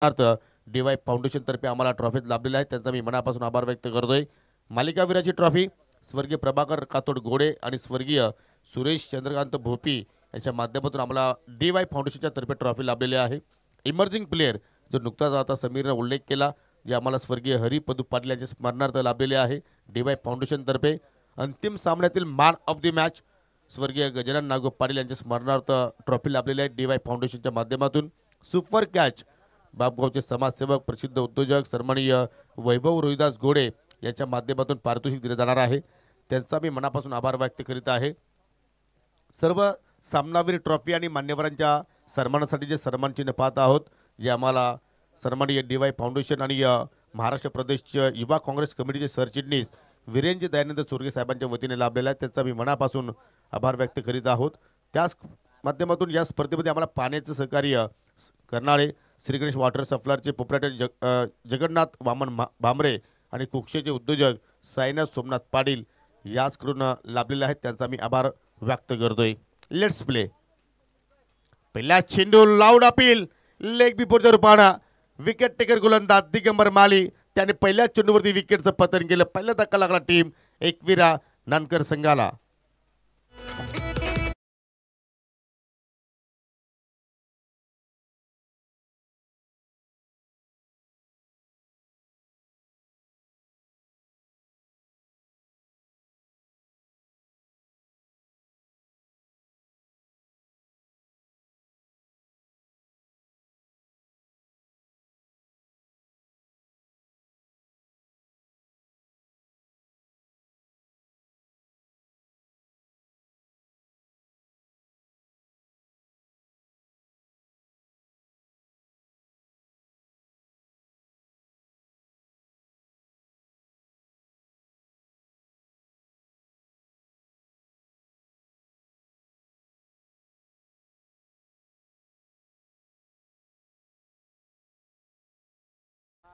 अर्थ DY foundation तर्फे आम्हाला ट्रॉफी लाभलेल्या आहेत, त्यांचा मी मनापासून आभार व्यक्त करतोय। मालिकावीराची ट्रॉफी स्वर्गीय प्रभाकर कातोड गोडे आणि स्वर्गीय सुरेश चंद्रकांत भोपी यांच्या माध्यमातून आम्हाला DY फाउंडेशनच्या तर्फे ट्रॉफी लाभलेली आहे। इमर्जिंग प्लेयर जो नुकताच आता समीरने उल्लेख केला, जे आम्हाला स्वर्गीय हरिपदू पाटील यांच्या स्मरणार्थ लाभलेले आहे DY फाउंडेशन तर्फे। अंतिम सामन्यातील मॅन ऑफ द मॅच स्वर्गीय गजानन नागो पाटील यांच्या स्मरणार्थ ट्रॉफी लाभलेली आहे DY फाउंडेशनच्या माध्यमातून। सुपर कॅच बापगावचे समाजसेवक प्रसिद्ध उद्योजक सन्माननीय वैभव रोहिदास घोडे यांच्या माध्यमातून पारितोषिक दिले जाणार आहे, त्यांचा मी मनापासून आभार व्यक्त करीत आहे। सर्व सामनावीर ट्रॉफी आणि मान्यवरांच्या सन्मानासाठी जे सन्मान चिन्ह पाहत आहोत, जे आम्हाला सन्माननीय DY फाउंडेशन आणि महाराष्ट्र प्रदेशचे युवा काँग्रेस कमिटीचे सरचिटणीस वीरेंद्र दयानंद चोरगे साहेबांच्या वतीने लाभलेला आहे, त्यांचा मी मनापासून आभार व्यक्त करीत आहोत। त्याच माध्यमातून या स्पर्धेमध्ये आम्हाला पाण्याचे सहकार्य करणारे श्री गणेश वॉटर सप्लायरचे प्रोप्रायटर जगन्नाथ वामन भामरे आणि कुक्षेचे उद्योजक साईनाथ सोमनाथ पाटील याच करून लाभलेले आहेत, त्यांचा मी आभार व्यक्त करतोय। Let's play. पहिला चेंडू लाऊड अपील लेग बिफोरच्या रूपाने विकेट टेकर गोलंदाज दिगंबर माली त्याने पहिल्या चेंडूवरती विकेटचं पतन केलं। पहिला धक्का लागला टीम एकविरा नानकर संघाला।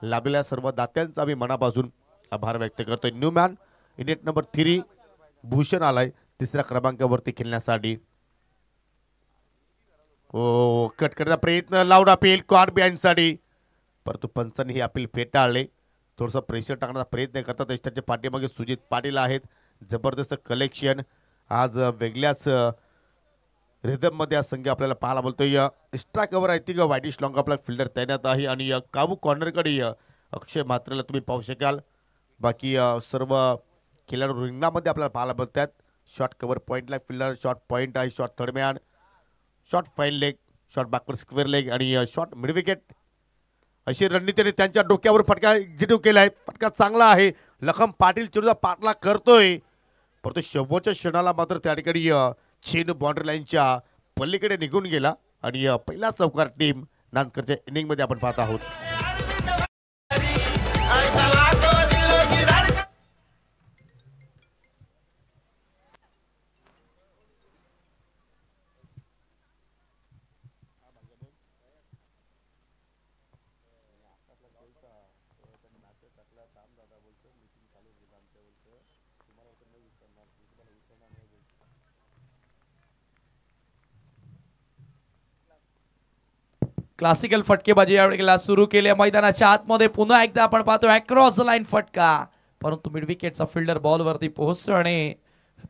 लाभलेल्या सर्व दात्यांचा मी मनापासून आभार व्यक्त करतोय। न्यूमॅन इंडियन नंबर 3 भूषण आलाय तिसऱ्या क्रमांकावरती खेळण्यासाठी। ओ कट करण्याचा प्रयत्न लाऊड अपील कॉर्ड बिहाइंड साठी, परंतु पंचांनी ही अपील फेटाळले। थोडंसं प्रेशर टाकण्याचा प्रयत्न करतात यष्टाचे पाठीमागे सुजित पाटील आहेत। जबरदस्त कलेक्शन आज वेगळ्याच रिदम मध्ये संघ आपल्याला पाहायला बोलतोय। एक्स्ट्रा कव्हर आहे ती वाईटिश लॉंग आपला फिल्डर तैनात आहे आणि काबू कॉर्नरकडे अक्षय मात्रेला तुम्ही पाहू शकाल। बाकी सर्व खेळाडू रिंगणामध्ये आपल्याला पाहायला बोलतात। शॉर्ट कव्हर पॉइंटला फिल्डर शॉर्ट पॉइंट आहे, short third man, short fine leg, short backward square leg आणि शॉर्ट मिड विकेट अशी रणनीतीने त्यांच्या डोक्यावर फटका एक्झिक्यूट केला आहे। फटका चांगला आहे, लखम पाटील चेंडूचा पाठला करतोय, परंतु शेवटच्या क्षणाला मात्र त्या ठिकाणी चेंडू बाउंड्री लाईनच्या पलीकडे निघून गेला आणि पहिला चौकार टीम नानकरच्या इनिंग मध्ये आपण पाहत आहोत। क्लासिकल फटकेबाजी यावेळेला सुरू केली मैदानाच्या आतमध्ये। पुन्हा एकदा आपण पाहतो अक्रॉस द लाईन फटका, परंतु मिड विकेटचा फिल्डर बॉलवरती पोहोचतो आणि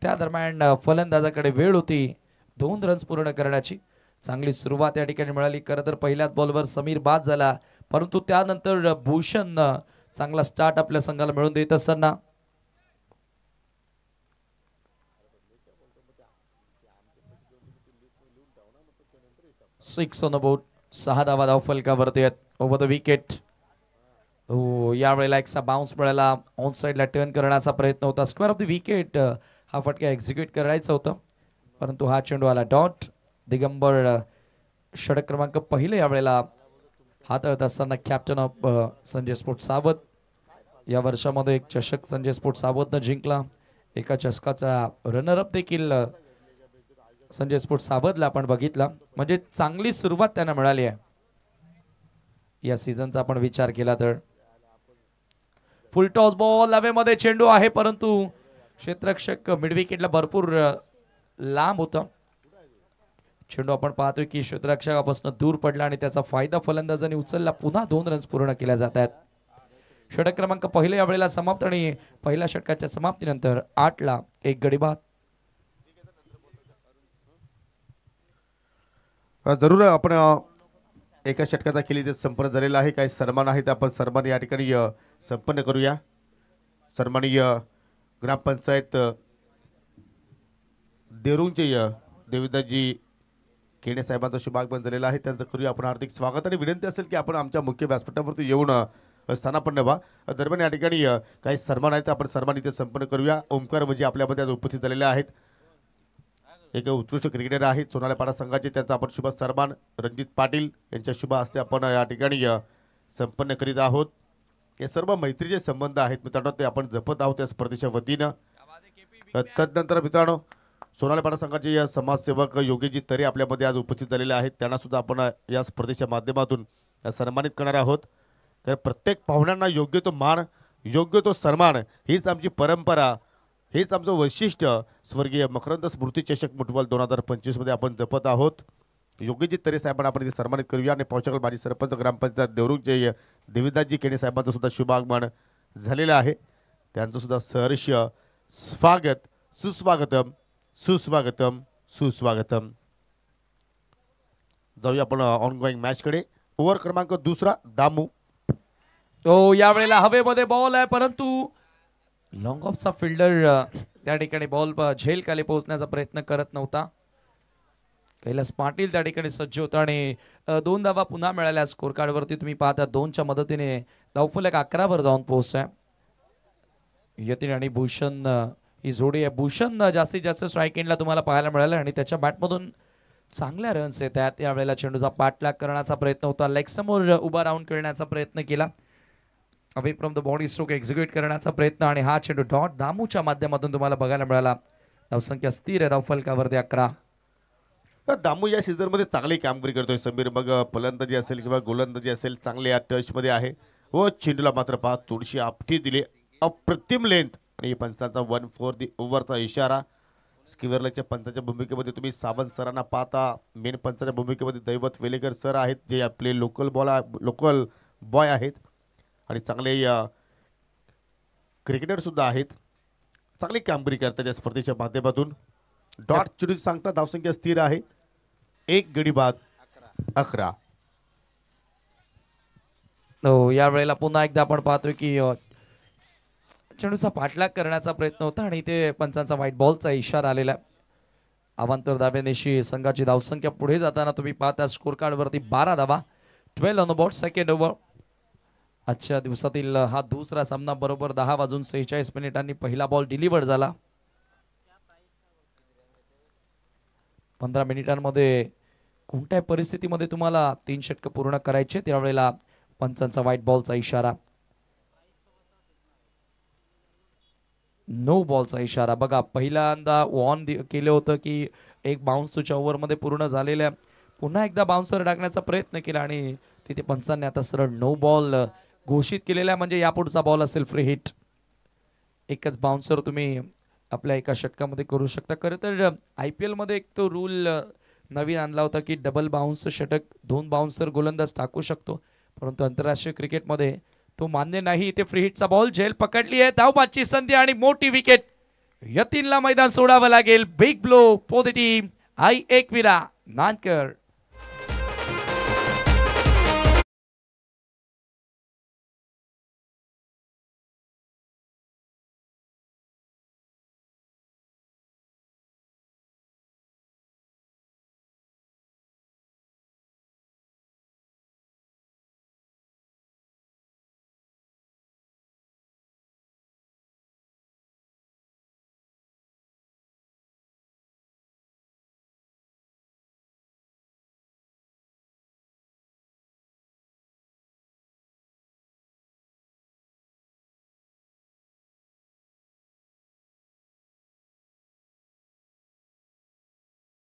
त्या दरम्यान फलंदाजाकडे वेळ होती 2 रन्स पूर्ण करण्याची। चांगली सुरुवात या ठिकाणी मिळाली। खरं तर पहिल्याच बॉलवर समीर बाद झाला, परंतु त्यानंतर भूषण चांगला स्टार्ट आपल्या संघाला मिळवून देत असताना सिक्स ऑन द बोर्ड, 6 धावा धाव फलकावरती आहेत ओव्हर द विकेट। हो यावेळेला एकसा बाउन्स मिळाला, ऑन साइडला टर्न करण्याचा प्रयत्न होता, स्क्वेअर ऑफ द विकेट हा फटका एक्झिक्यूट करायचा होता, परंतु हा चेंडू आला डॉट। दिगंबर षटक क्रमांक पहिले यावेळेला हाताळत असताना कॅप्टन ऑफ संजय स्पोर्ट सावध। या वर्षामध्ये एक चषक संजय स्पोर्ट सावधनं जिंकला, एका चषकाचा रनरअप देखील संजय स्पोर्ट सावधला आपण बघितला, म्हणजे चांगली सुरुवात त्यांना मिळाली आहे या सीझनचा आपण विचार केला तर। फुल टॉस बॉल हवेमध्ये चेंडू आहे, परंतु क्षेत्ररक्षक मिड विकेटला भरपूर लांब होता, चेंडू आपण पाहतोय की क्षेत्ररक्षकापासून दूर पडला आणि त्याचा फायदा फलंदाजांनी उचलला. पुन्हा 2 रन्स पूर्ण केल्या जात आहेत. षटक क्रमांक पहिले यावेळेला समाप्त आणि पहिल्या षटकाच्या समाप्तीनंतर 8ला 1 गडी बाद. जरूर आपण एका षटकाचा केली ते संपन्न झालेला आहे. काही सन्मान आहेत, आपण सन्मान या ठिकाणी संपन्न करूया. सन्माननीय ग्रामपंचायत देरुंगचे देविदाजी केणे साहेबांचा शुभागमन झालेला आहे. त्यांचं करूया आपण हार्दिक स्वागत आणि विनंती असेल की आपण आमच्या मुख्य व्यासपीठावरती येऊन स्थानापन्न व्हा. दरम्यान या ठिकाणी काही सन्मान आहेत, आपण सन्मान इथे संपन्न करूया. ओमकार वजी आपल्यामध्ये आज उपस्थित झालेले आहेत. एक उत्कृष्ट क्रिकेटर आहेत सोनालीपाडा संघाचे, त्यांचा आपण शुभ सन्मान रणजित पाटील यांच्या शुभ हस्ते आपण या ठिकाणी संपन्न करीत आहोत. हे सर्व मैत्रीचे संबंध आहेत मित्रांनो, ते आपण जपत आहोत या स्पर्धेच्या वतीनं. तदनंतर मित्रांनो सोनालीपाडा संघाचे या समाजसेवक योगीजी तरे आपल्यामध्ये आज उपस्थित झालेले आहेत. त्यांना सुद्धा आपण या स्पर्धेच्या माध्यमातून सन्मानित करणार आहोत. तर प्रत्येक पाहुण्यांना योग्य तो मान, योग्य तो सन्मान, हीच आमची परंपरा, हेच आमचं वैशिष्ट्य स्वर्गीय मकरंद स्मृती चषक फुटबॉल 2025 मध्ये आपण जपत आहोत. योगीजी तरे साहेबांना आपण इथे सन्मानित करूया आणि पावसाळा माजी सरपंच ग्रामपंचायत देवरुंगचे देविदासजी केणे साहेबांचं सुद्धा शुभागमन झालेलं आहे. त्यांचं सुद्धा सहर्ष स्वागत, सुस्वागतम, सुस्वागतम, सुस्वागतम. जाऊया आपण ऑनगोईंग मॅच कडे. ओव्हर क्रमांक दुसरा दामू. तो यावेळेला हवेमध्ये बॉल आहे, परंतु लॉंग ऑफचा फिल्डर त्या ठिकाणी बॉल झेल खाली पोहोचण्याचा प्रयत्न करत नव्हता. कैलास पाटील त्या ठिकाणी सज्ज होता आणि 2 धावा पुन्हा मिळाल्या. स्कोर कार्ड वरती तुम्ही पाहता 2च्या मदतीने धावफलक 11 वर जाऊन पोहोचलाय. यतीन आणि भूषण ही जोडी आहे. भूषण जास्तीत जास्त स्ट्राईक एंडला तुम्हाला पाहायला मिळालं आणि त्याच्या बॅटमधून चांगल्या रन्स येतात. यावेळेला चेंडूचा पाठलाग करण्याचा प्रयत्न होता, लेग समोर उभा राहून खेळण्याचा प्रयत्न केला, away from the body stroke execute करण्याचा प्रयत्न आणि हा चेंडू डॉट दामूच्या माध्यमातून तुम्हाला बघायला मिळाला. धावसंख्या स्थिर आहे धावफलकावरती 11. दामू या सीझन मध्ये चांगली कामगिरी करतोय. समीर मग फलंदाजी असेल किंवा गोलंदाजी असेल, चांगले या टच मध्ये आहे. व चेंडूला मात्र पहा थोडीशी आपटी दिली, अप्रतिम लेंथ आणि पंचांचा 1 फॉर दी ओव्हरचा इशारा. स्किवरलच्या पंचाच्या भूमिकेमध्ये तुम्ही सावंत सरांना पाहता. मेन पंचाच्या भूमिकेमध्ये दैवत वेलेकर सर आहेत, जे आपले लोकल बॉय आहेत आणि चांगले क्रिकेटर सुद्धा आहेत. चांगली कामगिरी करतात या स्पर्धेच्या माध्यमातून. डॉट चेंडू सांगता धावसंख्या स्थिर आहे. 1 गडी बाद 11. यावेळेला पुन्हा एकदा आपण पाहतोय की चेंडूचा पाठलाग करण्याचा प्रयत्न होता आणि ते पंचांचा व्हाईट बॉलचा इशारा आलेला. अवांतर धाब्यानेशी संघाची धावसंख्या पुढे जाताना तुम्ही पाहता स्कोर कार्ड वरती 12 धावा, 12 on the board. Second over आजच्या दिवसातील हा दुसरा सामना. बरोबर 10:46 पहिला बॉल डिलिव्हर्ड झाला. 15 मिनिटांमध्ये कोणत्याही परिस्थितीमध्ये तुम्हाला 3 षटक पूर्ण करायचे, त्यावेळेला पंचांचा व्हाईट बॉलचा इशारा, नो बॉलचा इशारा. बघा पहिल्यांदा ऑन केलं होतं की एक बाउन्स तुझ्या ओव्हरमध्ये पूर्ण झालेल्या, पुन्हा एकदा बाउन्सर टाकण्याचा प्रयत्न केला आणि तिथे पंचांनी आता सरळ नो बॉल घोषित केलेला, म्हणजे यापुढचा बॉल असेल फ्री हिट. एकच बाउन्सर तुम्ही आपल्या एका षटकामध्ये करू शकता. खरं तर IPL मध्ये एक तो रूल नवीन आणला होता की डबल बाउन्स षटक 2 बाउन्सर गोलंदाज टाकू शकतो, परंतु आंतरराष्ट्रीय क्रिकेटमध्ये तो मान्य नाही. इथे फ्री हिटचा बॉल, झेल पकडली आहे, धावबादची संधी आणि मोठी विकेट. यतीनला मैदान सोडावं लागेल. Big blow for the team Aai Ekvira Nankar.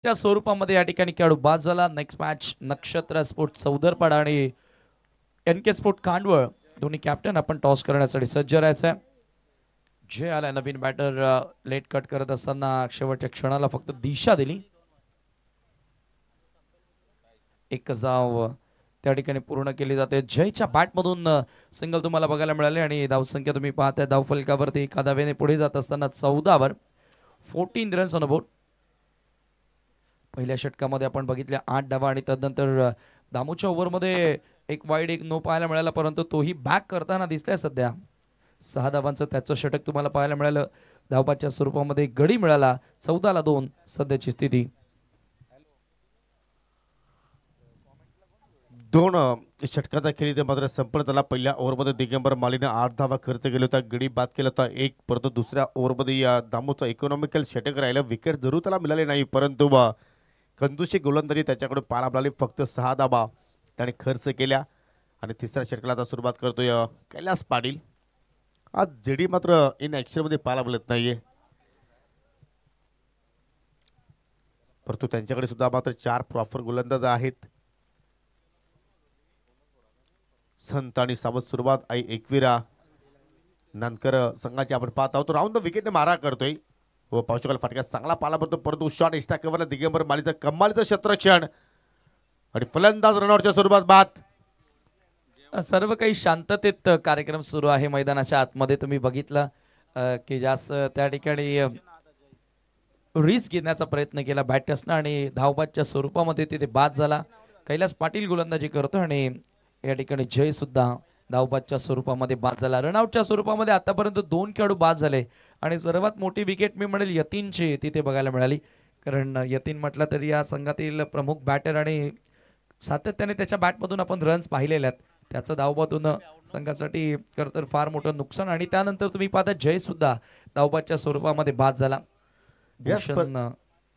त्या स्वरूपामध्ये या ठिकाणी खेळाडू बाद झाला. Next match Nakshatra sport Chaudarpada आणि NK स्पोर्ट खांडवळ दोन्ही कॅप्टन आपण टॉस करण्यासाठी सज्ज राहायचं आहे. जे आला नवीन बॅटर लेट कट करत असताना शेवटच्या क्षणाला फक्त दिशा दिली. एक धाव त्या ठिकाणी पूर्ण केली जाते. जयच्या बॅटमधून सिंगल तुम्हाला बघायला मिळाले आणि धावसंख्या तुम्ही पाहताय धावफलकावरती एका धावेने पुढे जात असताना 14 14 रन्स ऑन बोर्ड. पहिल्या षटकामध्ये आपण बघितल्या 8 धावा आणि तदनंतर दामूच्या ओव्हरमध्ये एक वाईड एक नो पाहायला मिळाला, परंतु तोही बॅक करताना दिसलाय. सध्या 6 धावांचं त्याचं षटक तुम्हाला पाहायला मिळालं. धावपाच्या स्वरूपामध्ये गडी मिळाला. 14-2 सध्याची स्थिती. दोन षटकाचा खेळ इथे मात्र संपन्न झाला. पहिल्या ओव्हरमध्ये दिगंबर मालीने 8 धावा खर्च केला होता, गडी बाद केला होता एक, परंतु दुसऱ्या ओव्हरमध्ये या दामूचा इकॉनॉमिकल षटक राहिलं. विकेट जरूर त्याला मिळाले नाही, परंतु कंजूसी गोलंदाजी त्याच्याकडून पाहायला मिळाली. फक्त 6 धावा त्याने खर्च केल्या आणि तिसऱ्या षटकाला आता सुरुवात करतोय कैलास पाटील. आज जेडी मात्र इन ऍक्शन मध्ये पाहायला मिळत नाहीये, परंतु त्यांच्याकडे सुद्धा मात्र 4 प्रॉपर गोलंदाज आहेत. संत आणि सावध सुरुवात आई एकविरा नानकर संघाची आपण पाहत आहोत. राऊंड द विकेटने मारा करतोय व पाहू शकाल फटका चांगला पाला पडतो, परंतु शॉट एक्स्ट्रा कव्हरला दिगंबर मालीचं कमालीचं क्षेत्ररक्षण आणि फलंदाज रनआउटच्या स्वरूपात बाद. सर्व काही शांततेत कार्यक्रम सुरू आहे मैदानाच्या आतमध्ये. तुम्ही बघितलं की जास्त त्या ठिकाणी रिस्क घेण्याचा प्रयत्न केला बॅटर्सनं आणि धावबादच्या स्वरूपामध्ये तिथे बाद झाला. कैलास पाटील गोलंदाजी करतो आणि या ठिकाणी जय सुद्धा धावबादच्या स्वरूपामध्ये बाद झाला. रनआउटच्या स्वरूपामध्ये आतापर्यंत 2 खेळाडू बाद झाले आणि सर्वात मोठी विकेट मी म्हणेल यतीनची तिथे बघायला मिळाली, कारण यतीन म्हटलं तरी या संघातील प्रमुख बॅटर आणि सातत्याने त्याच्या बॅटमधून आपण रन्स पाहिलेले आहेत. त्याचं धावबादून संघासाठी खरं तर फार मोठं नुकसान आणि त्यानंतर तुम्ही पाहता जय सुद्धा धावबादच्या स्वरूपामध्ये बाद झाला.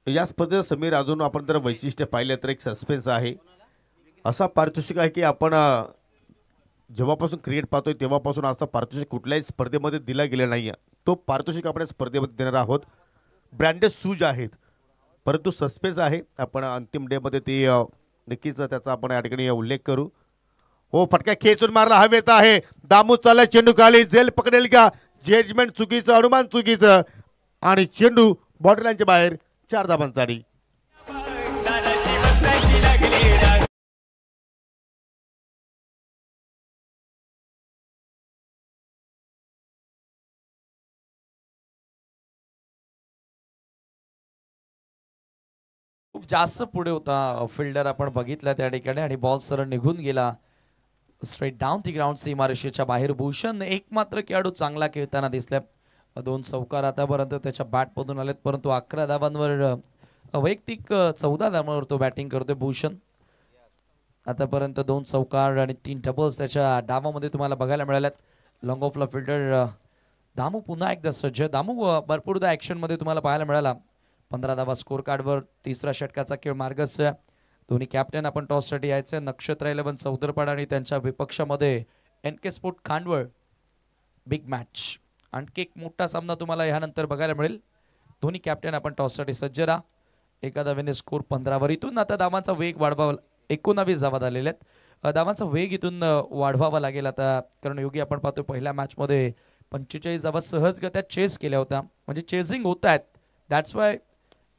या स्पर्धेत समीर अजून आपण जर वैशिष्ट्य पाहिलं तर एक सस्पेन्स आहे. असा पारितोषिक आहे की आपण जेव्हापासून क्रिकेट पाहतोय तेव्हापासून असं पारितोषिक कुठल्याही स्पर्धेमध्ये दिला गेला नाही. तो पारितोषिक आपण स्पर्धेमध्ये देणार आहोत. ब्रँडेड शूज आहेत, परंतु सस्पेन्स आहे. आपण अंतिम डे मध्ये ते नक्कीच त्याचा आपण या ठिकाणी उल्लेख करू. हो, फटका खेचून मारला हवेत आहे. दामू चालला चेंडू खाली, झेल पकडेल का? जजमेंट चुकीचं, अनुमान चुकीचं आणि चेंडू बॉर्डर लाईनच्या बाहेर. 4 धावांसाठी खूप जास्त पुढे होता फिल्डर आपण बघितला त्या ठिकाणी आणि बॉल सरळ निघून गेला स्ट्रेट डाऊन दी ग्राउंड सीमारेषेच्या बाहेर. भूषण एक मात्र खेळाडू चांगला खेळताना दिसल्या. 2 चौकार आतापर्यंत त्याच्या बॅटमधून आलेत, परंतु 11 धावांवर वैयक्तिक 14 धावांवर तो बॅटिंग करतोय भूषण. आतापर्यंत 2 चौकार आणि 3 डबल्स त्याच्या डावामध्ये तुम्हाला बघायला मिळाल्यात. लॉंग ऑफला फिल्डर दामू पुन्हा एकदा सज्ज. दामू भरपूरदा ऍक्शन मध्ये तुम्हाला पाहायला मिळाला. 15 धावा स्कोर कार्डवर. तिसऱ्या षटकाचा खेळ मार्गस्थ. दोन्ही कॅप्टन आपण टॉससाठी यायचे. नक्षत्र 11 चौदरपाड आणि त्यांच्या विपक्षामध्ये NK sport Khandwal. Big match. आणखी एक मोठा सामना तुम्हाला यानंतर बघायला मिळेल. दोन्ही कॅप्टन आपण टॉससाठी सज्ज राहा. एका धावेने स्कोर 15 इथून आता धावांचा वेग वाढवावा. 19 धावा झालेल्या आहेत. धावांचा वेग इथून वाढवावा लागेल आता, कारण योगी आपण पाहतो पहिल्या मॅच मध्ये 45 धावा सहजगत्या चेस केल्या होत्या, म्हणजे चेसिंग होत आहेत. दॅट्स वाय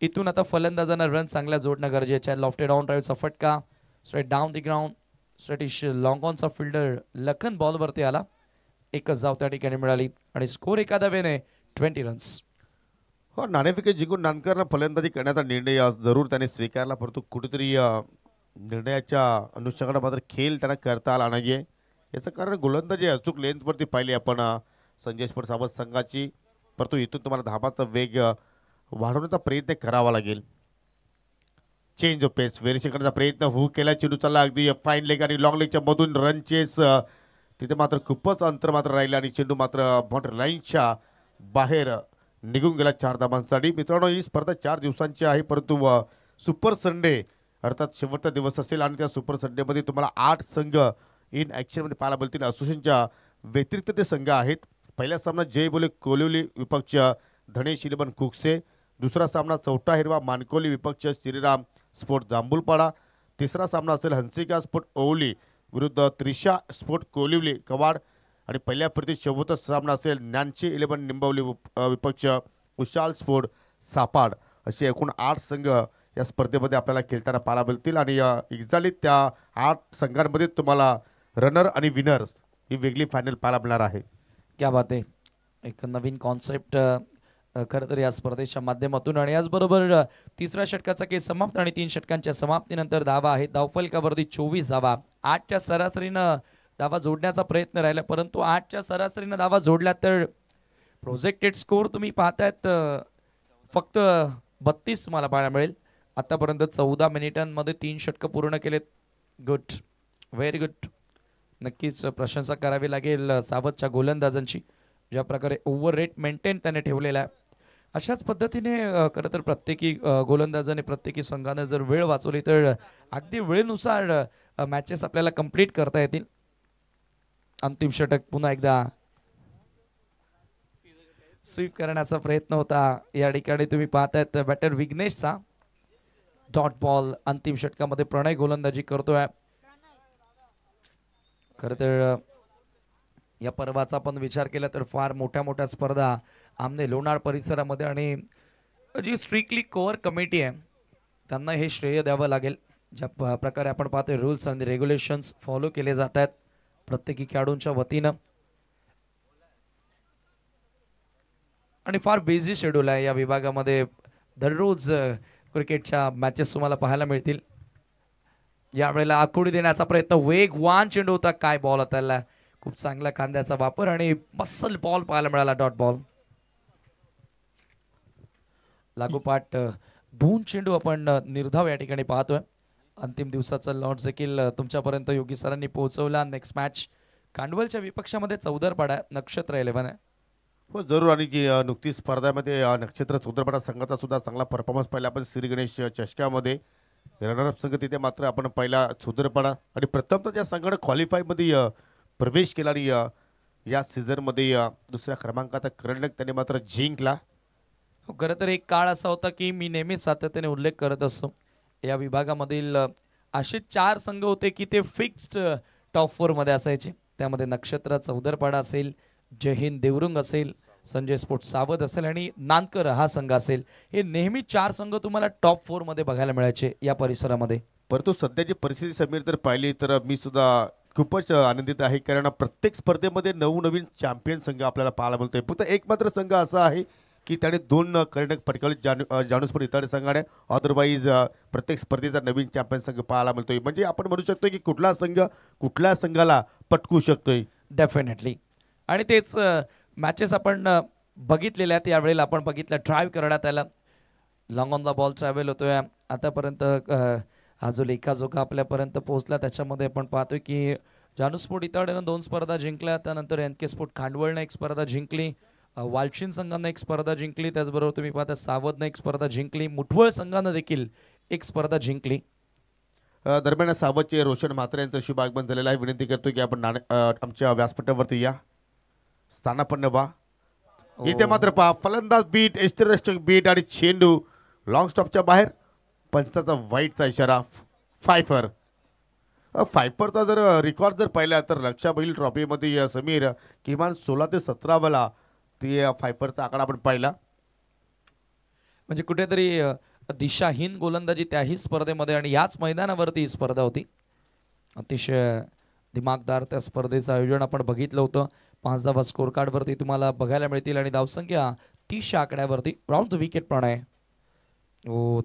इथून आता फलंदाजांना रन चांगल्या जोडणं गरजेचं आहे. लॉफ्टेड ऑन ड्राईव्हचा फटका straight down the ground. Straightish long ऑनचा फिल्डर लखन बॉलवरती आला. एकच धाव त्या ठिकाणी मिळाली आणि स्कोर एका धावेने 20 रन्स. हो, नाणेफेक जिंकून नानकरनं फलंदाजी करण्याचा निर्णय जरूर त्याने स्वीकारला, परंतु कुठेतरी निर्णयाच्या अनुषंगाने मात्र खेळ त्यांना करता आला नाहीये. याचं कारण गोलंदाजी अचूक लेंथवरती पाहिली आपण संजय स्पोर्ट सावध संघाची, परंतु इथून तुम्हाला धावांचा वेग वाढवण्याचा प्रयत्न करावा लागेल. चेंज ऑफ पेस व्हेरिएशन करण्याचा प्रयत्न होऊ केला. चेंडू चालला अगदी फाईन लेग आणि लॉंग लेगच्या मधून रन चेस. तिथे मात्र खूपच अंतर मात्र राहिलं आणि चेंडू मात्र बाउंड्री लाईनच्या बाहेर निघून गेला 4 धावांसाठी. मित्रांनो, ही स्पर्धा 4 दिवसांची आहे, परंतु सुपर संडे अर्थात शेवटचा दिवस असेल आणि त्या सुपर संडेमध्ये तुम्हाला 8 संघ इन ॲक्शनमध्ये पाहायला मिळतील. असोसिएशनच्या व्यतिरिक्त ते संघ आहेत. पहिला सामना जय बोले कोलिवली विपक्ष धनेश इलेवन कुकसे. दुसरा सामना चौटा हिरवा मानकोली विपक्ष श्रीराम स्पोर्ट जांभूलपाडा. तिसरा सामना असेल हंसिका स्पोर्ट ओवली विरुद्ध त्रिशा स्पोर्ट कोलिवली कवाड. आणि पहिल्या फेरीत शेवटचा सामना असेल ज्ञानची इलेवन निंबवली विपक्ष उशाल स्पोर्ट सापाड. असे एकूण 8 संघ या स्पर्धेमध्ये आपल्याला खेळताना पाहायला मिळतील आणि एक्झॅक्टली त्या 8 संघांमध्ये तुम्हाला रनर आणि विनर ही वेगळी फायनल पाहायला मिळणार आहे. क्या बात आहे. एक नवीन कॉन्सेप्ट खरं तर या स्पर्धेच्या माध्यमातून आणि याचबरोबर तिसऱ्या षटकाचा केस समाप्त आणि 3 षटकांच्या समाप्तीनंतर धावा आहे धावफलकावरती 24 धावा. 8च्या सरासरीनं धावा जोडण्याचा प्रयत्न राहिला, परंतु 8च्या सरासरीनं धावा जोडल्या तर प्रोजेक्टेड स्कोर तुम्ही पाहतायत फक्त 32 तुम्हाला पाहायला मिळेल. आतापर्यंत 14 मिनिटांमध्ये 3 षटकं पूर्ण केलेत. Good, very good. नक्कीच प्रशंसा करावी लागेल सावधच्या गोलंदाजांची, ज्या प्रकारे ओव्हर रेट मेंटेन त्याने ठेवलेला आहे. अशाच पद्धतीने खरं तर प्रत्येकी गोलंदाजाने प्रत्येकी संघाने जर वेळ वाचवली तर अगदी वेळेनुसार मॅचेस आपल्याला कंप्लीट करता येतील. अंतिम षटक पुन्हा एकदा स्वीप करण्याचा प्रयत्न होता. या ठिकाणी तुम्ही पाहतायत बॅटर विघ्नेशचा डॉट बॉल. अंतिम षटकामध्ये प्रणय गोलंदाजी करतोय. खरं तर या पर्वाचा आपण विचार केला तर फार मोठ्या मोठ्या स्पर्धा आमने लोणार परिसरामध्ये आणि जी स्ट्रिक्टली कोअर कमिटी आहे त्यांना हे श्रेय द्यावं लागेल. ज्या प्रकारे आपण पाहतोय रूल्स आणि रेग्युलेशन्स फॉलो केले जात आहेत प्रत्येकी खेळाडूंच्या वतीनं आणि फार बिझी शेड्यूल आहे या विभागामध्ये. दररोज क्रिकेटच्या मॅचेस तुम्हाला पाहायला मिळतील. यावेळेला आखोडी देण्याचा प्रयत्न, वेगवान चेंडू होता. काय बॉल होता, खूप चांगला खांद्याचा वापर आणि मसल बॉल पाहायला मिळाला. Dot ball. लागोपाठ 2 चेंडू आपण निर्धाव या ठिकाणी पाहतोय. अंतिम दिवसाचा लॉट देखील तुमच्यापर्यंत योगी सरांनी पोहोचवला. नेक्स्ट मॅच कांडवलच्या विपक्षामध्ये चौदरपाडा नक्षत्र 11 आहे. हो जरूर. आणि जी नुकतीच स्पर्धेमध्ये नक्षत्र चौदरपाडा संघाचा सुद्धा चांगला परफॉर्मन्स पाहिला आपण श्री गणेश चषकामध्ये. रनरअप संघ तिथे मात्र आपण पहिला चौदरपाडा आणि प्रथमतः ज्या संघाने क्वालिफायमध्ये प्रवेश केला आणि या सीझनमध्ये दुसऱ्या क्रमांकाचा करंडक त्याने मात्र जिंकला. खरं तर एक काळ असा होता की मी नेहमीच सातत्याने उल्लेख करत असतो, या विभागामधील असे 4 संघ होते की ते फिक्स्ड टॉप 4 मध्ये असायचे. त्यामध्ये नक्षत्र चौदरपाडा असेल, जय हिंद देवरुंग असेल, संजय स्पोर्ट्स सावध असेल आणि नानकर हा संघ असेल. हे नेहमी 4 संघ तुम्हाला टॉप 4 मध्ये बघायला मिळायचे या परिसरामध्ये. परंतु सध्याची परिस्थिती समीर जर पाहिली तर मी सुद्धा खूपच आनंदित आहे, कारण प्रत्येक स्पर्धेमध्ये नवनवीन चॅम्पियन संघ आपल्याला पाहायला मिळतोय. फक्त एक मात्र संघ असा आहे की त्याने 2 करंडक पटकावले जानुस्पोर्ट इतर संघाने. अदरवाईज प्रत्येक स्पर्धेचा नवीन चॅम्पियन संघ पाहायला मिळतोय. म्हणजे आपण म्हणू शकतो की कुठला संघ कुठल्या संघाला पटकू शकतोय. डेफिनेटली. आणि तेच मॅचेस आपण बघितलेल्या आहेत. यावेळेला आपण बघितलं ड्राईव्ह करण्यात आला, long on the ball travel होतोय. आतापर्यंत हा जो लेखाजोखा आपल्यापर्यंत पोहोचला त्याच्यामध्ये आपण पाहतोय की जानुस्पोर्ट इताडेनं 2 स्पर्धा जिंकल्या, त्यानंतर एनके स्पोर्ट खांडवळनं 1 स्पर्धा जिंकली, वालशिन संघानं 1 स्पर्धा जिंकली, त्याचबरोबर तुम्ही पाहता सावधनं 1 स्पर्धा जिंकली, मुठवळ संघानं देखील 1 स्पर्धा जिंकली. दरम्यान सावधचे रोशन म्हात्रे यांचं शुभ आगमन झालेलं आहे. विनंती करतो की आपण आमच्या व्यासपीठावरती या, स्थानापन्न व्हा. इथे मात्र पहा फलंदाज बीट, एस्टरस्टक बीट आणि चेंडू लॉंग स्टॉपच्या बाहेर. पंचाचा वाईटचा इशारा. फायफर. फायफरचा जर रेकॉर्ड जर पाहिला तर रक्षाबैल ट्रॉफीमध्ये समीर किमान 16 ते 17 वेळा ती फायफरचा आकडा आपण पाहिला. म्हणजे कुठेतरी दिशाहीन गोलंदाजी त्याही स्पर्धेमध्ये आणि याच मैदानावरती ही स्पर्धा होती. अतिशय दिमागदार त्या स्पर्धेचं आयोजन आपण बघितलं होतं. 5 धावा स्कोर कार्डवरती तुम्हाला बघायला मिळतील आणि धावसंख्या 30 आकड्यावरती. राऊंड द विकेट प्रणय.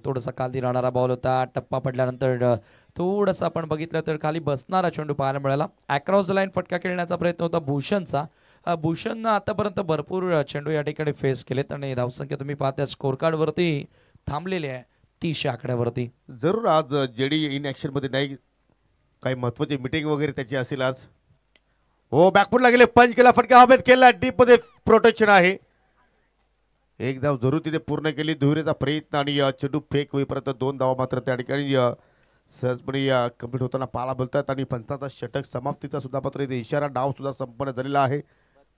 थोडासा खाली राहणारा बॉल होता. टप्पा पडल्यानंतर थोडंसं आपण बघितलं तर खाली बसणारा चेंडू पाहायला मिळाला. अक्रॉस द लाईन फटका खेळण्याचा प्रयत्न होता भूषणचा. भूषणनं आतापर्यंत भरपूर चेंडू या ठिकाणी फेस केलेत आणि धावसंख्या तुम्ही पाहता स्कोर कार्डवरती थांबलेली आहे 30 आकड्यावरती. जरूर आज जेडी इन ऍक्शन मध्ये नाही, काही महत्वाची मीटिंग वगैरे त्याची असेल आज. हो बॅकफुटला गेले, पंच केला, फटका हवेत केला, डीप मध्ये प्रोटेक्शन आहे. एक धाव जरूर तिथे पूर्ण केली. दुहेरीचा प्रयत्न आणि चेंडू फेक होईपर्यंत 2 धावा मात्र त्या ठिकाणी सहजपणे कंप्लीट होताना पाहायला बोलतात. आणि पंचाचा षटक समाप्तीचा सुद्धा मात्र इथे इशारा. डाव सुद्धा संपन्न झालेला आहे.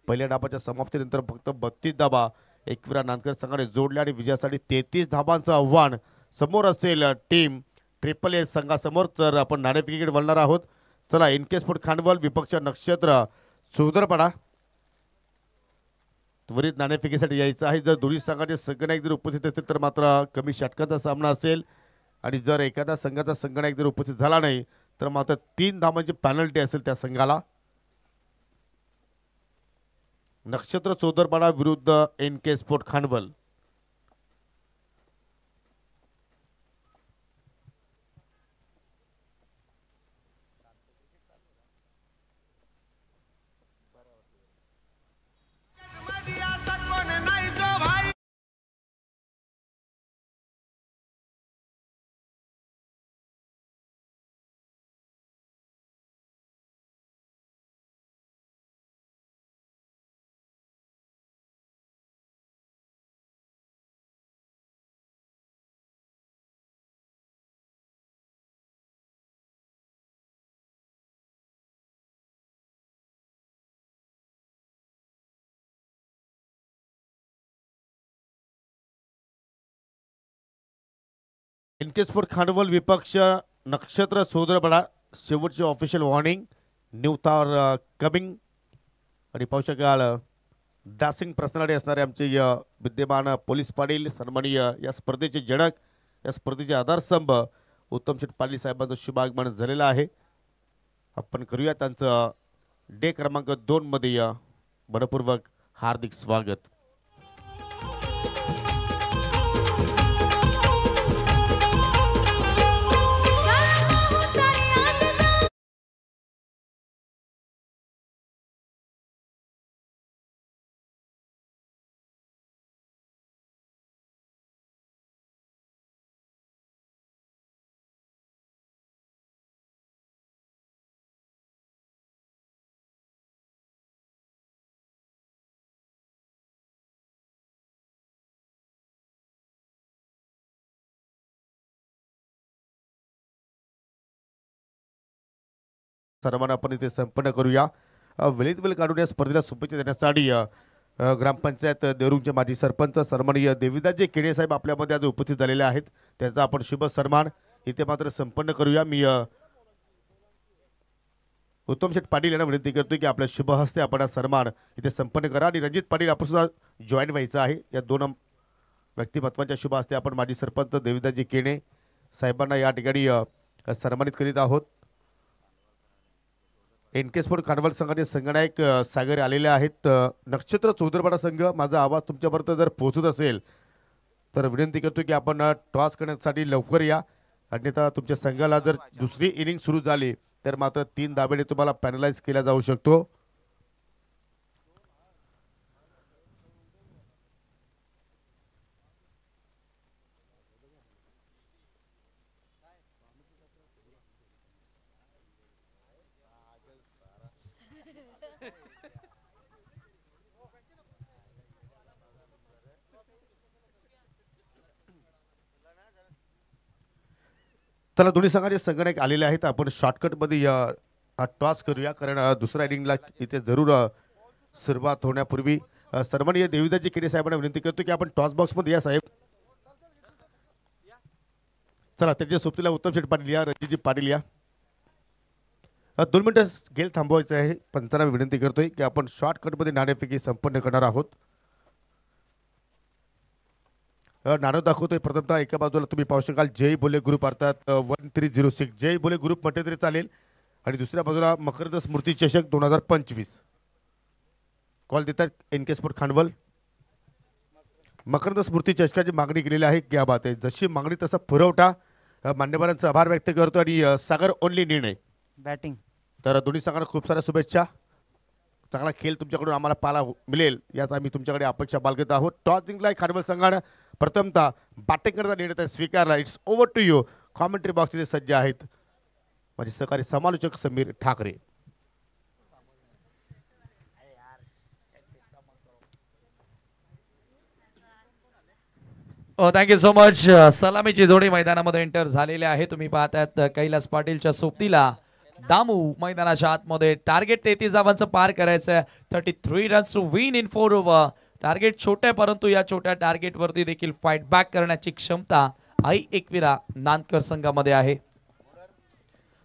पहिल्या डावाच्या समाप्तीनंतर फक्त 32 धावा एकविरा नानकर संघाने जोडल्या आणि विजयासाठी 33 धावांचं आव्हान समोर असेल टीम ट्रिपल ए संघासमोर. तर आपण नाणेफेकीकडे वळणार आहोत. चला, एनके स्पोर्ट खांडवल विपक्ष नक्षत्र चौदरपाडा. त्वरित नाणेफेकीसाठी यायचं आहे. जर दोन्ही संघाचे संघनायक जर उपस्थित असतील तर मात्र कमी षटकांचा सामना असेल. आणि जर एखाद्या संघाचा संघनायक जर उपस्थित झाला नाही तर मात्र 3 धावांची पेनल्टी असेल त्या संघाला. नक्षत्र चौदरपाडा विरुद्ध NK स्पोर्ट खानवल. NK स्पोर्ट खानवल विपक्ष नक्षत्र चौदरपाडा. शेवटची official warning. New Thor coming. आणि पाहू शकाल डासिंग पर्सनॅलिटी असणारे आमचे विद्यमान पोलीस पाटील सन्माननीय या स्पर्धेचे जनक, या स्पर्धेचे आधारस्तंभ उत्तम शेठ पाटील साहेबांचं शुभ आगमन झालेलं आहे. आपण करूया त्यांचं डे क्रमांक 2 मध्ये मनपूर्वक हार्दिक स्वागत. सर्वांना आपण इथे संपन्न करूया. वेळीत वेळ काढून या स्पर्धेला शुभेच्छा देण्यासाठी ग्रामपंचायत देवरुंगचे माजी सरपंच सन्माननीय देविदासजी केणे साहेब आपल्यामध्ये आज उपस्थित झालेले आहेत. त्यांचा आपण शुभ सन्मान इथे मात्र संपन्न करूया. मी उत्तम शेठ पाटील यांना विनंती करतोय की आपल्या शुभ हस्ते आपण हा सन्मान इथे संपन्न करा. आणि रणजित पाटील आपण सुद्धा जॉईन व्हायचं आहे. या 2 व्यक्तिमत्वांच्या शुभ हस्ते आपण माजी सरपंच देविदासजी केणे साहेबांना या ठिकाणी सन्मानित करीत आहोत. NK स्पोर्ट खानवल संघाचे संघनायक सागर आलेले आहेत. नक्षत्र चौदरपाडा संघ, माझा आवाज तुमच्यापर्यंत जर पोहोचत असेल तर विनंती करतो की आपण टॉस करण्यासाठी लवकर या. अन्यथा तुमच्या संघाला जर दुसरी इनिंग सुरू झाली तर मात्र 3 धाब्याने तुम्हाला पॅनलाइज केला जाऊ शकतो. चला दोन्ही संघाचे संघनायक आलेले आहेत. आपण शॉर्टकटमध्ये हा टॉस करूया कारण दुसऱ्या इनिंगला इथे जरूर सुरुवात होण्यापूर्वी सन्माननीय देविदासजी केणे साहेबांना विनंती करतो की आपण टॉस बॉक्समध्ये या साहेब. चला त्यांच्या सोबतीला उत्तम शेठ पाटील या, रणजितजी पाटील या. 2 मिनिटं गेल थांबवायचं आहे. पंचांना विनंती करतोय की आपण शॉर्टकटमध्ये नाणेफेकी संपन्न करणार आहोत. नाणं दाखवतोय. प्रथमतः एका बाजूला तुम्ही पाहू शकाल जय बोले ग्रुप अर्थात 1306 जय बोले ग्रुप म्हटले तरी चालेल. आणि दुसऱ्या बाजूला मकरंद स्मृती चषक 2025 कॉल देतात NK स्पोर्ट खानवल. मकरंद स्मृती चषकाची मागणी केलेली आहे. क्या बात आहे. जशी मागणी तसा पुरवठा. मान्यवरांचा आभार व्यक्त करतो. आणि सागर ओनली निर्णय बॅटिंग. तर दोन्ही संघांना खूप साऱ्या शुभेच्छा. चांगला खेळ तुमच्याकडून आम्हाला पाहायला मिळेल याच आम्ही तुमच्याकडे अपेक्षा बाळगत आहोत. टॉस जिंकलाय खानवल संघानं. प्रथमतः बॅटिंग करता निर्णय स्वीकारला. It's over to you. Commentary बॉक्समध्ये सज्ज आहेत माझे सहकारी समालोचक Sameer Thakre. Thank you so much. सलामीची जोडी मैदानामध्ये एंटर झालेली आहे. तुम्ही पाहतायत कैलास पाटीलच्या सोबतीला दामू मैदानाच्या आतमध्ये. टार्गेट 33 धावांचं पार करायचं. 33 runs to win in 4 over. Target छोटे परंतु या छोट्या टार्गेट वरती देखील फाइट बॅक करण्याची क्षमता आई एकविरा नांदकर संघामध्ये आहे.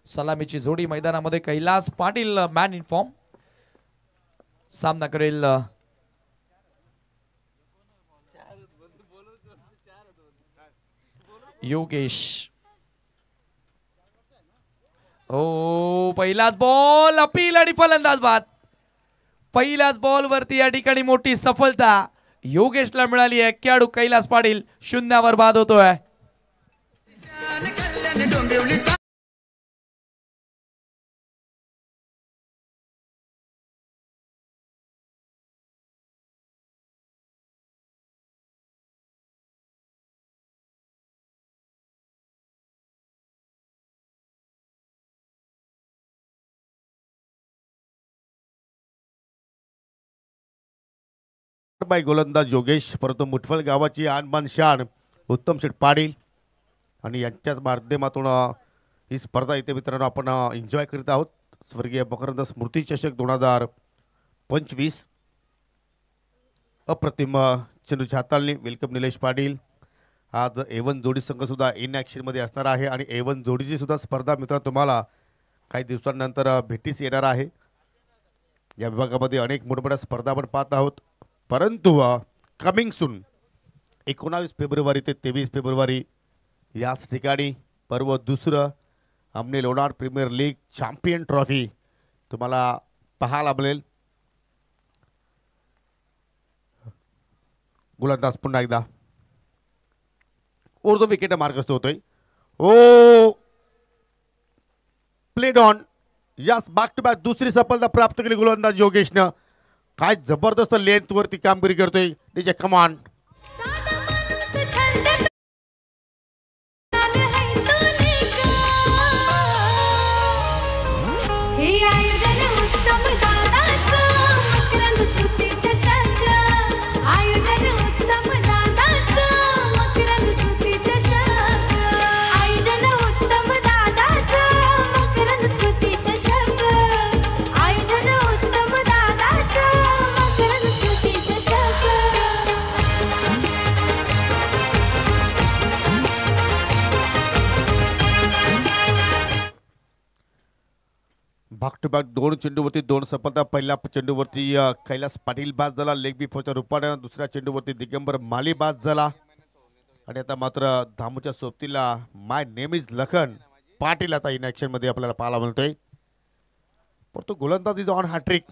सलामीची जोडी मैदानामध्ये Kailas Patil man in form. सामना करेल योगेश. ओ पहिलाच बॉल अपील आणि फलंदाज बाद. पहिल्याच बॉल वरती या ठिकाणी मोठी सफलता योगेशला मिळाली आहे. खेळाडू कैलास पाटील 0 बाद होतोय. बाय गोलंदाज योगेश, परंतु मुठवल गावाची आणबान शान उत्तम शेठ पाटील आणि यांच्याच माध्यमातून ही स्पर्धा इथे मित्रांनो आपण एन्जॉय करीत आहोत. स्वर्गीय मकरंद स्मृती चषक 2025. अप्रतिम चेंडूच्या हाताळणी. वेलकम निलेश पाटील. आज A1 जोडी संघ सुद्धा इन ॲक्शन मध्ये असणार आहे आणि A1 जोडीची सुद्धा स्पर्धा मित्रांनो तुम्हाला काही दिवसांनंतर भेटीस येणार आहे. या विभागामध्ये अनेक मोठमोठ्या स्पर्धा आपण पाहत आहोत, परंतु कमिंग सून 19 फेब्रुवारी ते 23 फेब्रुवारी याच ठिकाणी पर्व दुसरं आमने Lonar premier league champion trophy तुम्हाला पाहायला मिळेल. गोलंदाज पुन्हा एकदा उर्दू विकेट मार्गस्थ होतोय. Oh played on. Yes, back to back दुसरी सफलता प्राप्त केली गोलंदाज योगेशनं. काय जबरदस्त लेंथ वरती कामगिरी करतोय. डीजे कमान. बॅक टू बॅक 2 चेंडूवरती 2 सफलता. पहिल्या चेंडूवरती कैलास पाटील बाद झाला लेग बिफोरच्या रूपाने. दुसऱ्या चेंडूवरती दिगंबर माली बाद झाला आणि आता मात्र धामूच्या सोबतीला माय नेम इज लखन पाटील आता इन ॲक्शन मध्ये आपल्याला पाहायला मिळतोय. परंतु गोलंदाज इज ऑन हॅट्रिक.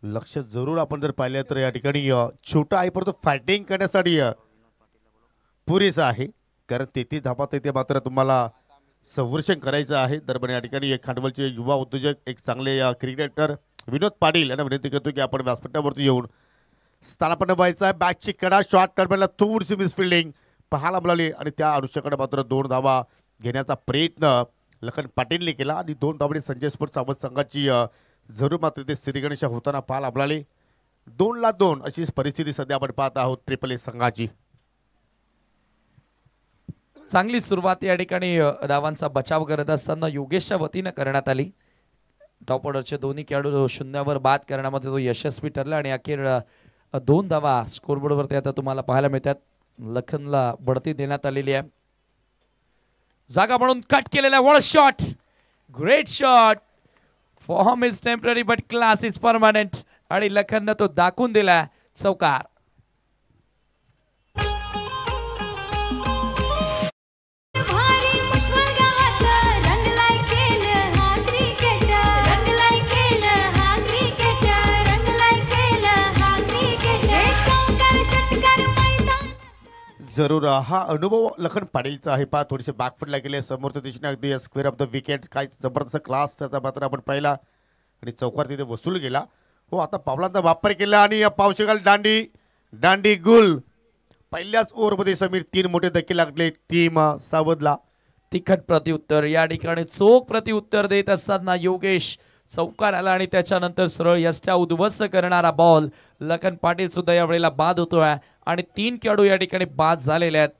लक्ष जरूर आपण जर पाहिलं तर या ठिकाणी छोटा आहे परंतु फायटिंग करण्यासाठी पुरेसा आहे, कारण 33 धावात इथे मात्र तुम्हाला संवर्षण करायचं आहे. दरम्यान या ठिकाणी एक खांडवलचे युवा उद्योजक, एक चांगले क्रिकेटर विनोद पाटील यांना विनंती करतो की आपण व्यासपीठावरती येऊन स्थानापन्न व्हायचं आहे. बॅटची कडा शॉट दरम्यान थोडीशी मिसफिल्डिंग पाहायला मिळाली आणि त्या अनुषंगाने मात्र 2 धावा घेण्याचा प्रयत्न लखन पाटीलने केला आणि 2 धावांनी संजय स्पोर्ट्स सावध संघाची जरूर मात्र ते स्थिरीगणेशा होताना पाहायला मिळाली. 2-2 अशी परिस्थिती सध्या आपण पाहत आहोत ट्रिपल ए संघाची. चांगली सुरुवात या ठिकाणी धावांचा बचाव करत असताना योगेशच्या वतीनं करण्यात आली. टॉप ऑर्डरचे दोन्ही खेळाडू 0 बाद करण्यामध्ये तो यशस्वी ठरला आणि अखेर 2 धावा स्कोरबोर्डवरती आता तुम्हाला पाहायला मिळतात. लखनला बढती देण्यात आलेली आहे. जागा म्हणून कट केलेला wall shot, great shot. Form is temporary but class is permanent आणि लखननं तो दाखवून दिला. चौकार. जरूर हा अनुभव लखन पाटीलचा आहे. पहा थोडीशी बॅकफुटला गेले समोरच्या दिशेने अगदी स्क्वेअर ऑफ द विकेट. काय जबरदस्त क्लास त्याचा मात्र आपण पाहिला आणि चौकार तिथे वसूल गेला. हो, आता पावलांचा वापर केला आणि पावशेगाल दांडी गुल. पहिल्याच ओव्हरमध्ये समीर 3 मोठे धक्के लागले टीम सावधला. तिखट प्रत्युत्तर या ठिकाणी चोख प्रत्युत्तर देत असताना योगेश चौकार आला आणि त्याच्यानंतर सरळ यष्टा उद्ध्वस्त करणारा बॉल. लखन पाटील सुद्धा या वेळेला बाद होतोय आणि 3 खेळाडू या ठिकाणी बाद झालेले आहेत.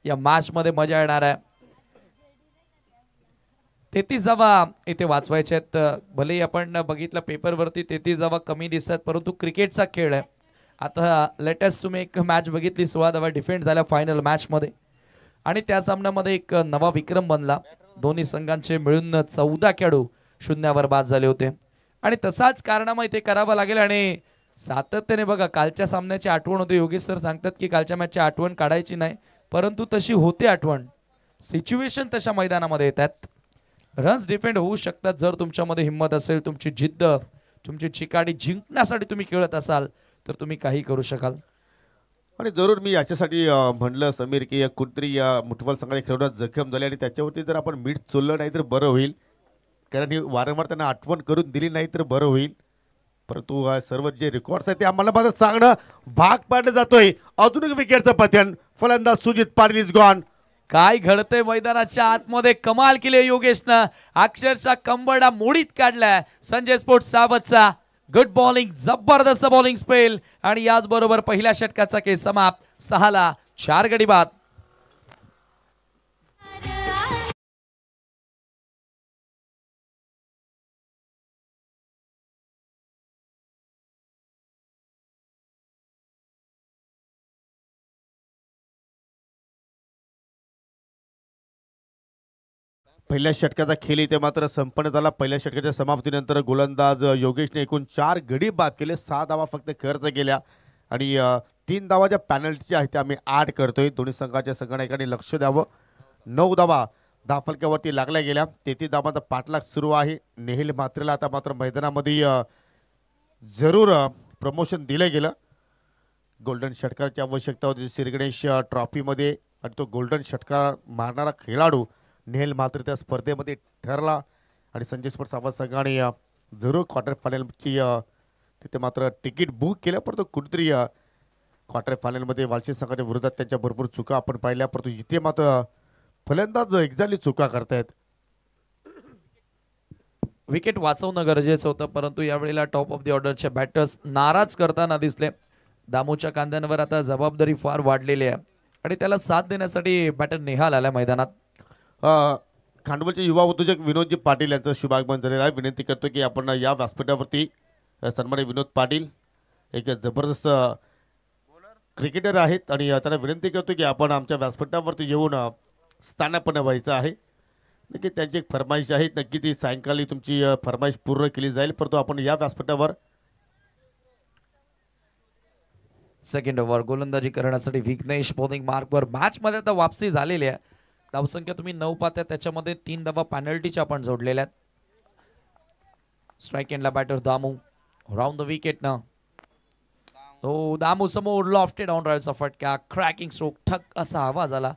या मॅच मध्ये मजा येणार आहे. 33 धावा इथे वाचवायचे आहेत. भले आपण बघितलं पेपरवरती 33 धावा कमी दिसतात, परंतु क्रिकेटचा खेळ आहे. आता लेटेस्ट तुम्ही एक मॅच बघितली, 16 धावा डिफेंड झाल्या फायनल मॅच मध्ये आणि त्या सामन्यामध्ये एक नवा विक्रम बनला. दोन्ही संघांचे मिळून 14 खेळाडू 0 बाद झाले होते आणि तसाच कारनामा इथे करावा लागेल. आणि सातत्याने बघा कालच्या सामन्याची आठवण होते. योगेश सर सांगतात की कालच्या मॅचची आठवण काढायची नाही, परंतु तशी होते आठवण. सिच्युएशन तशा मैदानामध्ये येतात. रन्स डिफेंड होऊ शकतात जर तुमच्यामध्ये हिंमत असेल, तुमची जिद्द, तुमची चिकाटी जिंकण्यासाठी तुम्ही खेळत असाल तर तुम्ही काही करू शकाल. आणि जरूर मी याच्यासाठी म्हणलं समीर की कुठतरी या मुठबॉल संघाने खेळण्यात जखम झाली आणि त्याच्यावरती जर आपण मीठ चोललं नाही तर बरं होईल, कारण ही वारंवार त्यांना आठवण करून दिली नाही तर बरं होईल. परंतु सर्व जे रेकॉर्ड्स आहेत ते आम्हाला माझं सांगणं भाग पाडलं जातोय. अजून एक विकेटचं पतन, फलंदाज सुजित पाटील इज गॉन. काय घडतंय मैदानाच्या आतमध्ये, कमाल केली योगेशनं, अक्षरशः कंबरडा मोडीत काढलाय संजय स्पोर्ट्स सावधचा. गुड बॉलिंग, जबरदस्त बॉलिंग स्पेल आणि याचबरोबर पहिल्या षटकाचा खेळ समाप्त. 6-4 गडी बाद. पहिल्या षटकाचा खेळ इथे मात्र संपन्न झाला. पहिल्या षटकाच्या समाप्तीनंतर गोलंदाज योगेशने एकूण 4 गडी बाद केले, 6 धावा फक्त खर्च केल्या आणि 3 धावा ज्या पॅनल्टीच्या आहेत त्या आम्ही 8 करतोय. दोन्ही संघाच्या संघनायकांनी लक्ष द्यावं. 9 धावा धावफलकावरती लागल्या गेल्या. 33 धावांचा पाठलाग सुरू आहे. नेहल मात्रेला आता मात्र मैदानामध्ये जरूर प्रमोशन दिलं गेलं. गोल्डन षटकाराची आवश्यकता होती श्रीगणेश ट्रॉफीमध्ये आणि तो गोल्डन षटकार मारणारा खेळाडू नेहल मात्र त्या स्पर्धेमध्ये ठरला आणि संजय स्पोर्ट्स सावध संघाने जरूर क्वार्टर फायनलची तिथे मात्र तिकीट बुक केलं. परंतु कुठेतरी क्वार्टर फायनलमध्ये वालशी संघाच्या विरोधात त्यांच्या भरपूर चुका आपण पाहिल्या, परंतु इथे मात्र फलंदाज एक्झॅक्टली चुका करतायत. विकेट वाचवणं गरजेचं होतं, परंतु यावेळेला टॉप ऑफ द ऑर्डरचे बॅटर्स नाराज करताना दिसले. दामूच्या कांद्यांवर आता जबाबदारी फार वाढलेली आहे आणि त्याला साथ देण्यासाठी बॅटर नेहाल आला मैदानात. खांडवलचे युवा उद्योजक विनोदजी पाटील यांचं शुभागमन झालेलं आहे. विनंती करतो की आपण या व्यासपीठावरती सन्माननीय विनोद पाटील एक जबरदस्त क्रिकेटर आहेत आणि त्यांना विनंती करतो की आपण आमच्या व्यासपीठावरती येऊन स्थानापन्न व्हायचं आहे. नक्की त्यांची एक फरमाईश आहे, नक्की ती सायंकाळी तुमची फरमाईश पूर्ण केली जाईल, परंतु आपण या व्यासपीठावर सेकंड ओव्हर गोलंदाजी करण्यासाठी विघ्नेश बॉलिंग मार्कवर. मॅच मध्ये आता वापसी झालेली आहे. धावसंख्या तुम्ही 9 पाहता, त्याच्यामध्ये 3 धावा पेनल्टीच्या आपण जोडलेल्या आहेत. स्ट्राइक एंडला batter Damu round the wicket ना. तो दामू समोर लॉफ्टेड ऑन ड्राईव्हचा फटका, क्रॅकिंग स्ट्रोक, ठक असा आवाज आला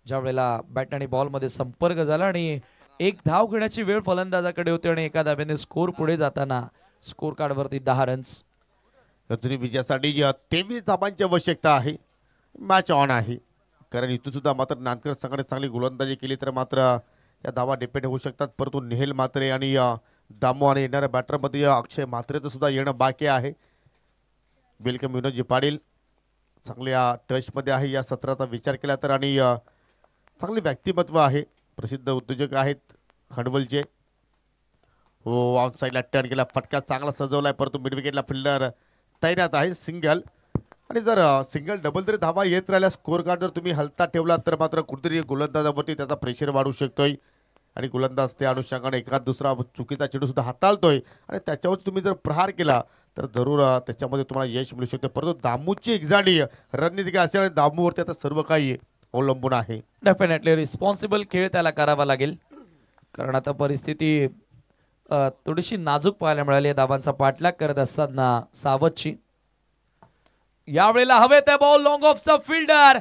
ज्या वेळेला बॅट आणि बॉल मध्ये संपर्क झाला आणि एक धाव घेण्याची वेळ फलंदाजाकडे होती आणि एका धाब्याने स्कोर पुढे जाताना स्कोर कार्ड वरती 10 रन्स. तुम्ही विजयासाठी 23 धावांची आवश्यकता आहे. मॅच ऑन आहे, कारण इथून सुद्धा मात्र नानकर संघाने चांगली गोलंदाजी केली तर मात्र या धावा डिपेंड होऊ शकतात. परंतु नेहल मात्रे आणि दामू आणि येणाऱ्या बॅटरमध्ये अक्षय मात्रेचं सुद्धा येणं बाकी आहे. वेलकम विनोदजी पाटील, चांगल्या टचमध्ये आहे या सत्राचा विचार केला तर आणि चांगले व्यक्तिमत्व आहे, प्रसिद्ध उद्योजक आहेत खंडवलचे. हो, ऑन साईडला टर्न केला, फटका चांगला सजवलाय, परंतु मिड विकेटला फिल्डर तैनात आहे. सिंगल आणि जर सिंगल डबल जरी धावा येत राहिल्या, स्कोर कार्ड जर तुम्ही हलता ठेवला तर मात्र कुठेतरी गोलंदाजावरती त्याचा प्रेशर वाढू शकतोय आणि गोलंदाज त्या अनुषंगाने एखाद दुसरा चुकीचा चेंडू सुद्धा हाताळतोय आणि त्याच्यावर तुम्ही जर प्रहार केला तर जरूर त्याच्यामध्ये तुम्हाला यश मिळू शकतं. परंतु दामूची एक्झॅक्टली रणनीती काय असेल आणि दामूवरती आता सर्व काही अवलंबून आहे. डेफिनेटली रिस्पॉन्सिबल खेळ त्याला करावा लागेल, कारण आता परिस्थिती थोडीशी नाजूक पाहायला मिळाली आहे. धावांचा पाठलाग करत असताना सावधची यावेळेला हवेत आहे बॉल, लॉंग ऑफचा फिल्डर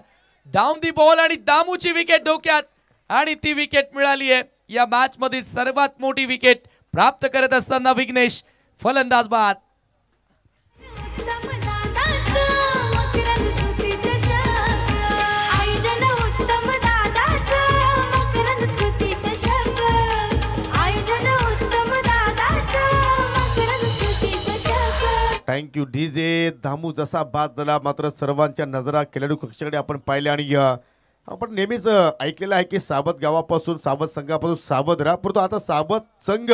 डाऊन दी बॉल आणि दामूची विकेट धोक्यात आणि ती विकेट मिळाली आहे. या मॅच मधील सर्वात मोठी विकेट प्राप्त करत असताना विघ्नेश फलंदाज बाद. Thank you DJ. दामू जसा बाद झाला मात्र सर्वांच्या नजरा खेळाडू कक्षाकडे आपण पाहिले आणि आपण नेहमीच ऐकलेलं आहे की सावध गावापासून सावध संघापासून सावध राहा, परंतु आता सावध संघ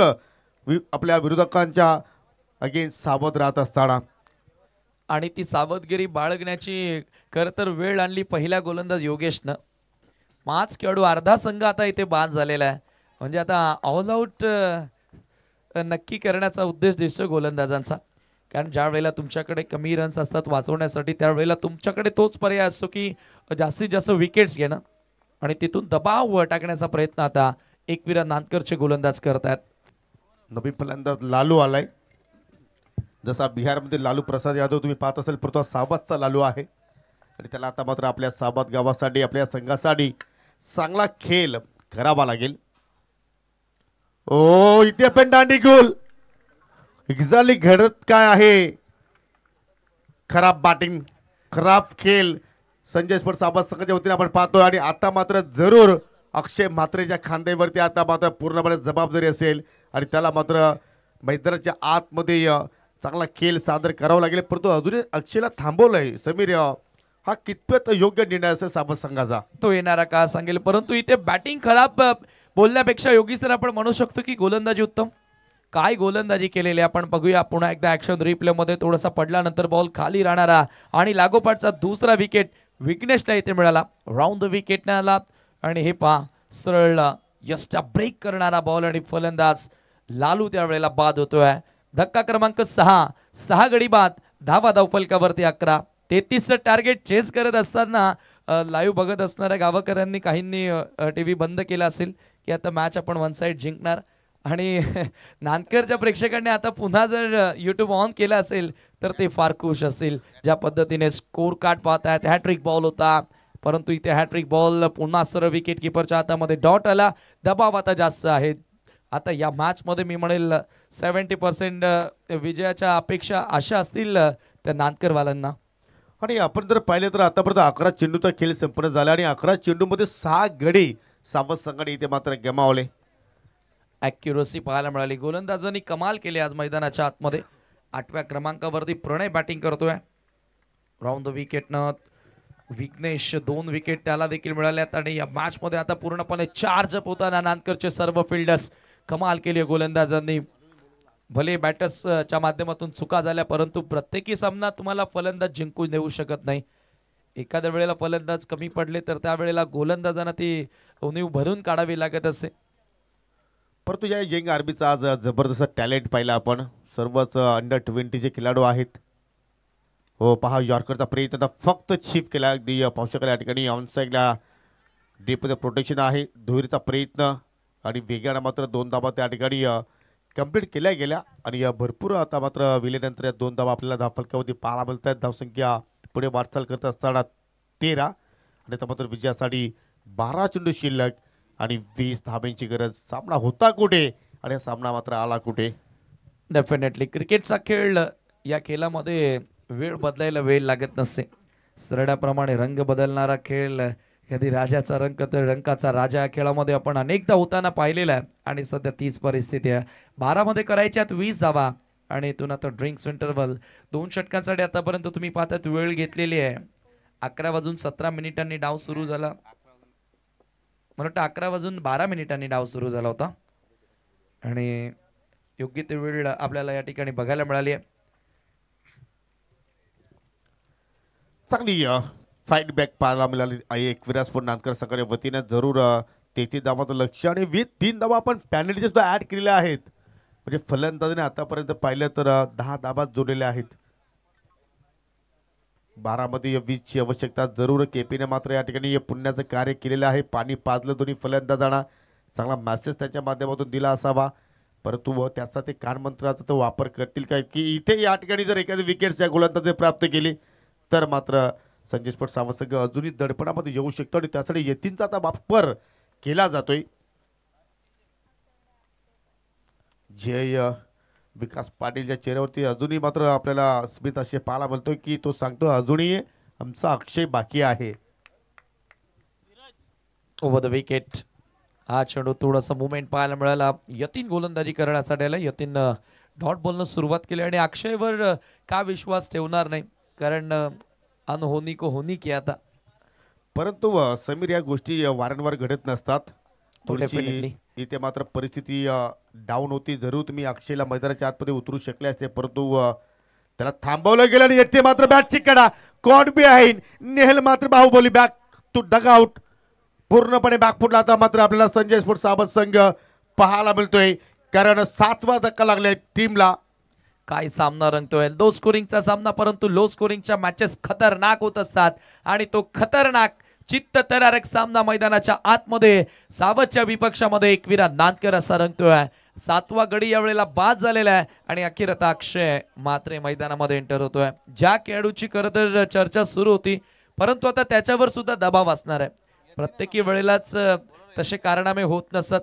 आपल्या विरोधकांच्या अगेन्स्ट सावध राहत असताना आणि ती सावधगिरी बाळगण्याची खरं तर वेळ आणली पहिल्या गोलंदाज योगेशनं. 5 खेळाडू अर्धा संघ आता इथे बाद झालेला आहे, म्हणजे आता ऑल आउट नक्की करण्याचा उद्देश दिसतो गोलंदाजांचा. कारण ज्या वेळेला तुमच्याकडे कमी रन्स असतात वाचवण्यासाठी त्यावेळेला तुमच्याकडे तोच पर्याय असतो की जास्तीत जास्त विकेट्स घेणं. आणि तिथून दबाव टाकण्याचा प्रयत्न आता एकविरा नांदकरचे गोलंदाज करतात. नवीन फलंदाज लालू आलाय. जसा बिहारमध्ये लालू प्रसाद यादव तुम्ही पाहत असेल, परंतु साबादचा लालू आहे आणि त्याला आता मात्र आपल्या साबाद गावासाठी आपल्या संघासाठी चांगला खेळ करावा लागेल. ओ इथे पण दांडी गोल. एक्झॅक्टली घडत काय आहे, खराब बॅटिंग, खराब खेळ संजय स्पोर्ट्स साबाद संघाच्या वतीने आपण पाहतोय. आणि आता मात्र जरूर अक्षय म्हात्रेच्या खांद्यावरती आता मात्र पूर्णपणे जबाबदारी असेल आणि त्याला मात्र मैदानाच्या आतमध्ये चांगला खेळ सादर करावा लागेल. परंतु अजूनही अक्षयला थांबवलंय. समीर, हा कितपत योग्य निर्णय असेल साबाद संघाचा? तो येणारा का सांगेल, परंतु इथे बॅटिंग खराब बोलण्यापेक्षा योगी सर आपण म्हणू शकतो की गोलंदाजी उत्तम. काय गोलंदाजी केलेली आपण बघूया पुन्हा एकदा ऍक्शन रिप्ले मध्ये. थोडासा पडल्यानंतर बॉल खाली राहणारा आणि लागोपाठचा दुसरा विकेट विघ्नेशला इथे मिळाला. राऊंड द विकेट आला आणि हे पहा सरळ यष्टा ब्रेक करणारा बॉल आणि फलंदाज लालू त्यावेळेला बाद होतोय. धक्का क्रमांक 6 गडी बाद. धावा धावफलकावरती 11. 33चं टार्गेट चेस करत असताना लाईव्ह बघत असणाऱ्या गावकऱ्यांनी काहींनी टीव्ही बंद केला असेल की आता मॅच आपण वन साइड जिंकणार. आणि नांदकरच्या प्रेक्षकांनी आता पुन्हा जर यूट्यूब ऑन केला असेल तर ते फार खुश असेल. ज्या पद्धतीने स्कोर कार्ड पाहतायत, हॅट्रिक बॉल होता परंतु इथे हॅट्रिक बॉल पुन्हा सरळ विकेट किपरच्या हातामध्ये डॉट आला. दबाव आता जास्त आहे. आता या मॅच मध्ये मी म्हणेल 70% विजयाच्या अपेक्षा अशा असतील त्या नांदकरवाल्यांना. आणि आपण जर पाहिलं तर आतापर्यंत 11 चेंडूचा खेळ संपन्न झाला आणि 11 चेंडूमध्ये 6 गडी साबाद संघाने इथे मात्र गमावले. ॲक्युरसी पाहायला मिळाली. गोलंदाजांनी कमाल केली आज मैदानाच्या आतमध्ये. 8व्या क्रमांकावरती प्रणय बॅटिंग करतोय. राऊंड द विकेटनं विघ्नेश 2 विकेट त्याला देखील मिळाल्यात आणि या मॅच मध्ये आता पूर्णपणे चार्ज अप होताना नांदकरचे सर्व फिल्डर्स कमाल केली गोलंदाजांनी. भले बॅटर्सच्या माध्यमातून चुका झाल्या परंतु प्रत्येकी सामना तुम्हाला फलंदाज जिंकून देऊ शकत नाही. एखाद्या वेळेला फलंदाज कमी पडले तर त्यावेळेला गोलंदाजांना ती उणीव भरून काढावी लागत असते. परंतु या यंग आर्मीचा आज जबरदस्त टॅलेंट पाहिला आपण. सर्वच अंडर-20चे खेळाडू आहेत. हो पहा, यॉर्करचा प्रयत्न फक्त चिप केला. अगदी पाहू शकाल या ठिकाणी ऑन साईडला डीपमध्ये प्रोटेक्शन आहे. धुरीचा प्रयत्न आणि वेगानं मात्र 2 धावा त्या ठिकाणी कंप्लीट केल्या गेल्या आणि भरपूर आता मात्र विलेनंतर या 2 धावा आपल्याला धावफलकावरती पाहायला मिळत आहेत. धावसंख्या पुढे वाटचाल करत असताना 13 आणि आता मात्र विजयासाठी 12 चेंडू शिल्लक आणि 20 धाब्यांची गरज. सामना होता कुठे आणि हा सामना मात्र आला कुठे? डेफिनेटली क्रिकेटचा खेळ, या खेळामध्ये वेळ बदलायला वेळ लागत नसते. सरड्याप्रमाणे रंग बदलणारा खेळ, कधी राजाचा रंग तर रंगाचा राजा, या खेळामध्ये आपण अनेकदा होताना पाहिलेला आहे आणि सध्या तीच परिस्थिती आहे. 12 मध्ये करायच्यात 20 धावा आणि इथून आता ड्रिंक्स इंटरव्हल. 2 षटकांसाठी आतापर्यंत तुम्ही पाहतात वेळ घेतलेली आहे. 11:17 डाव सुरू झाला. मला वाटतं 11:12 डाव सुरू झाला होता आणि योग्य ते वेळ आपल्याला या ठिकाणी बघायला मिळाली आहे. चांगली फाईट बॅक पाहायला मिळाली आहे एकविरा स्पोर्ट्स नांदकर संघाच्या वतीने. जरूर 33 धावाचं लक्ष आणि 3 धावा आपण पॅनल्टी सुद्धा ऍड केलेल्या आहेत. म्हणजे फलंदाजाने आतापर्यंत पाहिलं तर 10 धावा जोडलेल्या आहेत. 12 मध्ये 20 ची आवश्यकता. जरूर केपीने मात्र या ठिकाणी पुण्याचं कार्य केलेलं आहे. पाणी पाजलं दोन्ही फलंदाजांना. चांगला मेसेज त्यांच्या माध्यमातून दिला असावा परंतु त्याचा ते कानमंत्राचा तो वापर करतील काय की इथे या ठिकाणी जर एखादी विकेट या गोलंदाजाने प्राप्त केली तर मात्र संजय स्पोर्ट्स सावंत संघ अजूनही दडपणामध्ये येऊ शकतो आणि त्यासाठी यतींचा आता वापर केला जातोय. जय विकास पाटीलच्या चेहऱ्यावरती अजूनही मात्र आपल्याला स्मित असे पाहायला मिळतोय की तो सांगतो अजूनही आमचा अक्षय बाकी आहे. ओव्हर द विकेट हा चेंडू थोडासा मुवमेंट पाहायला मिळाला. यतीन गोलंदाजी करण्यासाठी आला. यतीन डॉट बॉलनं सुरुवात केली आणि अक्षयवर का विश्वास ठेवणार नाही कारण अनहोनी को होनी की आता. परंतु समीर या गोष्टी वारंवार घडत नसतात. थोडीशी इथे मात्र परिस्थिती डाऊन होती. जरूर तुम्ही अक्षयला मैदानाच्या आतमध्ये उतरू शकले असते परंतु त्याला थांबवलं गेलं आणि येथे मात्र बॅट चिकडा कॉट बिहाइंड. नेहल मात्र Baahubali back to dugout. पूर्णपणे बॅक फुटला. आता मात्र आपल्याला संजय स्पोर्ट्स सावंत संघ पाहायला मिळतोय कारण 7वा धक्का लागलाय टीमला. काय सामना रंगतोय. लो स्कोरिंगचा सामना परंतु लो स्कोरिंगच्या मॅचेस खतरनाक होत असतात आणि तो खतरनाक चित्त थरारक सामना मैदानाच्या आतमध्ये सावधच्या विपक्षामध्ये एकविरा नांदकर असा रंगतोय. 7वा गडी यावेळेला बाद झालेला आहे आणि अखेर आता अक्षय म्हात्रे मैदानामध्ये एंटर होतोय. ज्या खेळाडूची खरं तर चर्चा सुरू होती, परंतु आता त्याच्यावर सुद्धा दबाव असणार आहे. प्रत्येकी वेळेलाच तसे कारनामे होत नसत.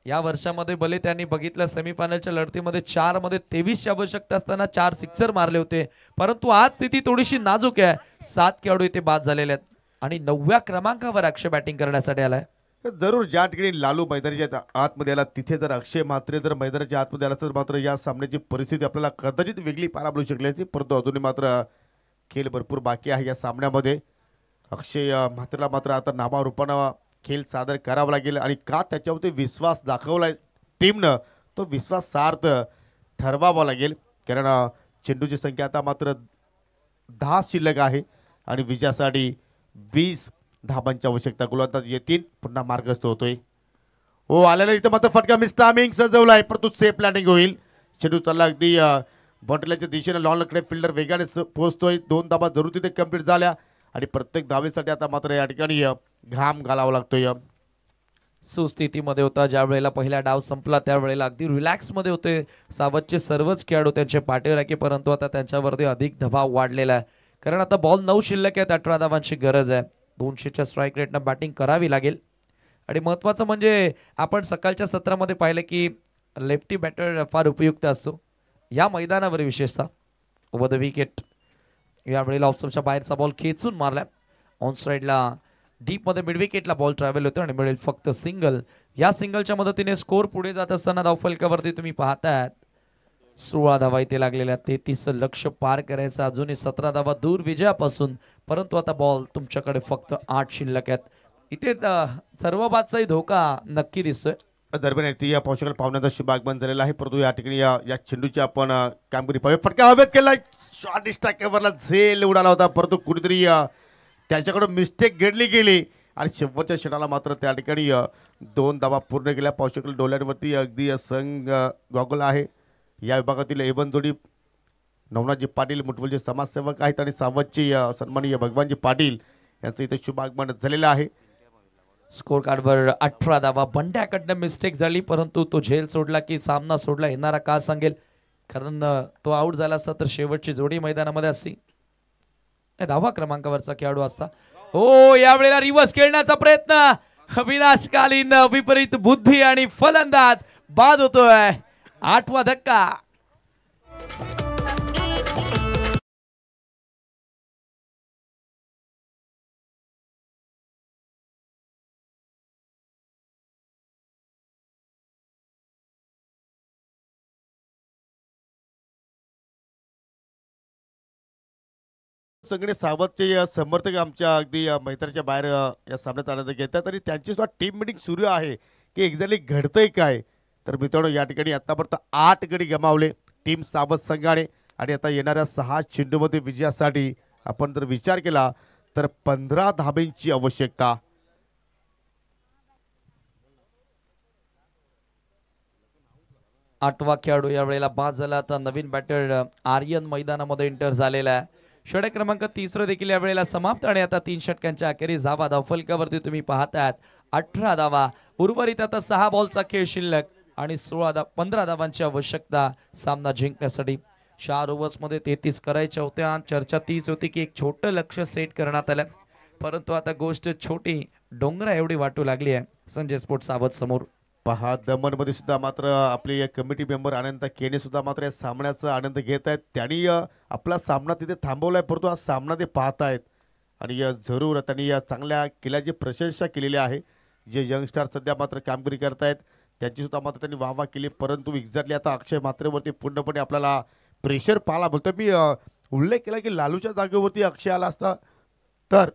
या वर्षामध्ये भले त्यांनी बघितलं सेमीफायनलच्या लढतीमध्ये 4 मध्ये 23ची आवश्यकता असताना 4 सिक्सर मारले होते, परंतु आज स्थिती थोडीशी नाजूक आहे. 7 खेळाडू इथे बाद झालेले आहेत आणि 9व्या क्रमांकावर अक्षय बॅटिंग करण्यासाठी आलाय. जरूर ज्या ठिकाणी लालू मैदानाच्या आतमध्ये आला तिथे जर अक्षय म्हात्रे जर मैदानाच्या आतमध्ये आला तर मात्र या सामन्याची परिस्थिती आपल्याला कदाचित वेगळी पाहायला मिळू शकली असती, परंतु अजूनही मात्र खेळ भरपूर बाकी आहे या सामन्यामध्ये. अक्षय म्हात्रेला मात्र आता नामारूपानं खेळ सादर करावा लागेल आणि का त्याच्यावरती विश्वास दाखवलाय टीमनं तो विश्वास सार्थ ठरवावा लागेल. कारण चेंडूची संख्या आता मात्र 10 शिल्लक आहे आणि विजयासाठी 20 धाबांची आवश्यकता. गोलंदाज येतील, पुन्हा मार्गस्थ होतोय. हो आलेला इथं मात्र फटका मिस टायमिंग सजवलाय, परंतु सेफ लँडिंग होईल. चेंडू चालला अगदी बाउंड्रीच्या दिशेने लॉनकडे. फिल्डर वेगाने पोहोचतोय. 2 धाबा जरूर तिथे कंप्लीट झाल्या आणि प्रत्येक धावेसाठी आता मात्र या ठिकाणी घाम घालावा लागतोय. सुस्थितीमध्ये होता ज्या वेळेला पहिला डाव संपला त्यावेळेला अगदी रिलॅक्स मध्ये होते. सावधचे सर्वच खेळाडू त्यांचे पाठीवर आहे, परंतु आता त्यांच्यावरती अधिक दबाव वाढलेला आहे. कारण आता बॉल 9 शिल्लक आहेत. 18 धावांची गरज आहे. 200च्या स्ट्राईक रेटनं बॅटिंग करावी लागेल. आणि महत्त्वाचं म्हणजे आपण सकाळच्या सत्रामध्ये पाहिलं की लेफ्टी बॅटर फार उपयुक्त असतो या मैदानावर विशेषतः. ओव्हर द विकेट यावेळेला ऑफस्टंपच्या बाहेरचा बॉल खेचून मारला. ऑन साईडला डीप मध्ये मिड विकेटला बॉल ट्रॅव्हल होतो आणि मिळेल फक्त सिंगल. या सिंगलच्या मदतीने स्कोर पुढे जात असताना धावफलकावरती तुम्ही पाहताय 16 धावा इथे लागलेल्या. 33 लक्ष पार करायचं, अजूनही 17 धावा दूर विजयापासून, परंतु आता बॉल तुमच्याकडे फक्त 8 शिल्लक आहेत. इथे सर्व बादचाही धोका नक्की दिसतोय. दरम्यान या पोषकाला पाहुण्याचा शुभ आगमन झालेला आहे, परंतु या ठिकाणी या चेंडूची आपण कामगिरी पाहूया. फटका हवेत केला, शॉर्ट स्ट्रायकरला झेल उडाला होता, परंतु कुठेतरी त्याच्याकडून मिस्टेक घडली गेली आणि शेवटच्या क्षणाला मात्र त्या ठिकाणी 2 धावा पूर्ण केल्या. पोषकाला डोळ्यांवरती अगदी संघ गॉगल आहे. या विभागातील एवन जोडी नवनाथजी पाटील मुठवलचे समाजसेवक आहेत आणि सावधचे सन्माननीय भगवानजी पाटील यांचं इथे शुभ आगमन झालेलं आहे. स्कोर कार्डवर 18 धावा. बंड्याकडनं मिस्टेक झाली, परंतु तो झेल सोडला की सामना सोडला येणारा का सांगेल, कारण तो आउट झाला असता तर शेवटची जोडी मैदानामध्ये असती. 10व्या क्रमांकावरचा खेळाडू असता. हो यावेळेला रिव्हर्स खेळण्याचा प्रयत्न, विनाशकालीन विपरीत बुद्धी आणि फलंदाज बाद होतोय. 8वा धक्का. सगळे सावधचे समर्थक आमच्या अगदी मैदानाच्या बाहेर या सामन्यात आनंद घेतात आणि त्यांची सुद्धा टीम मिटिंग सुरू आहे की एक्झॅक्टली घडतंय काय. तर मित्रांनो या ठिकाणी आतापर्यंत 8 गडी गमावले टीम सावध संघाने आणि आता येणाऱ्या 6 चेंडूमध्ये विजयासाठी आपण जर विचार केला तर 15 धाब्यांची आवश्यकता. आठवा खेळाडू यावेळेला बाद झाला. आता नवीन बॅटर आर्यन मैदानामध्ये एंटर झालेला आहे. षटक क्रमांक 3 देखील यावेळेला समाप्त आणि आता 3 षटकांच्या अखेरीस धावा धावफलकावरती तुम्ही पाहताय 18 धावा. उर्वरित आता 6 बॉलचा खेळ शिल्लक आणि 15 धावांची आवश्यकता सामना जिंकण्यासाठी. 4 ओव्हर्स मध्ये 33 करायच्या होत्या. चर्चा तीच होती की एक छोटं लक्ष सेट करण्यात आलं, परंतु आता गोष्ट छोटी डोंगरा एवढी वाटू लागली आहे संजय स्पोर्ट्स सावध समोर. पहा दमनमध्ये सुद्धा मात्र आपले कमिटी मेंबर आनंद केने सुद्धा मात्र या सामन्याचा आनंद घेत आहेत. त्यांनी आपला सामना तिथे थांबवलाय, परंतु हा सामना ते पाहतायत आणि जरूर त्यांनी या चांगल्या केल्याची प्रशंसा केलेली आहे. जे यंगस्टार सध्या मात्र कामगिरी करतायत त्यांची सुद्धा मात्र त्यांनी वाहवा केली, परंतु एक्झॅक्टली आता अक्षय म्हात्रेवरती पूर्णपणे आपल्याला प्रेशर पाहायला बोलतोय. मी उल्लेख केला की लालूच्या जागेवरती अक्षय आला असता तर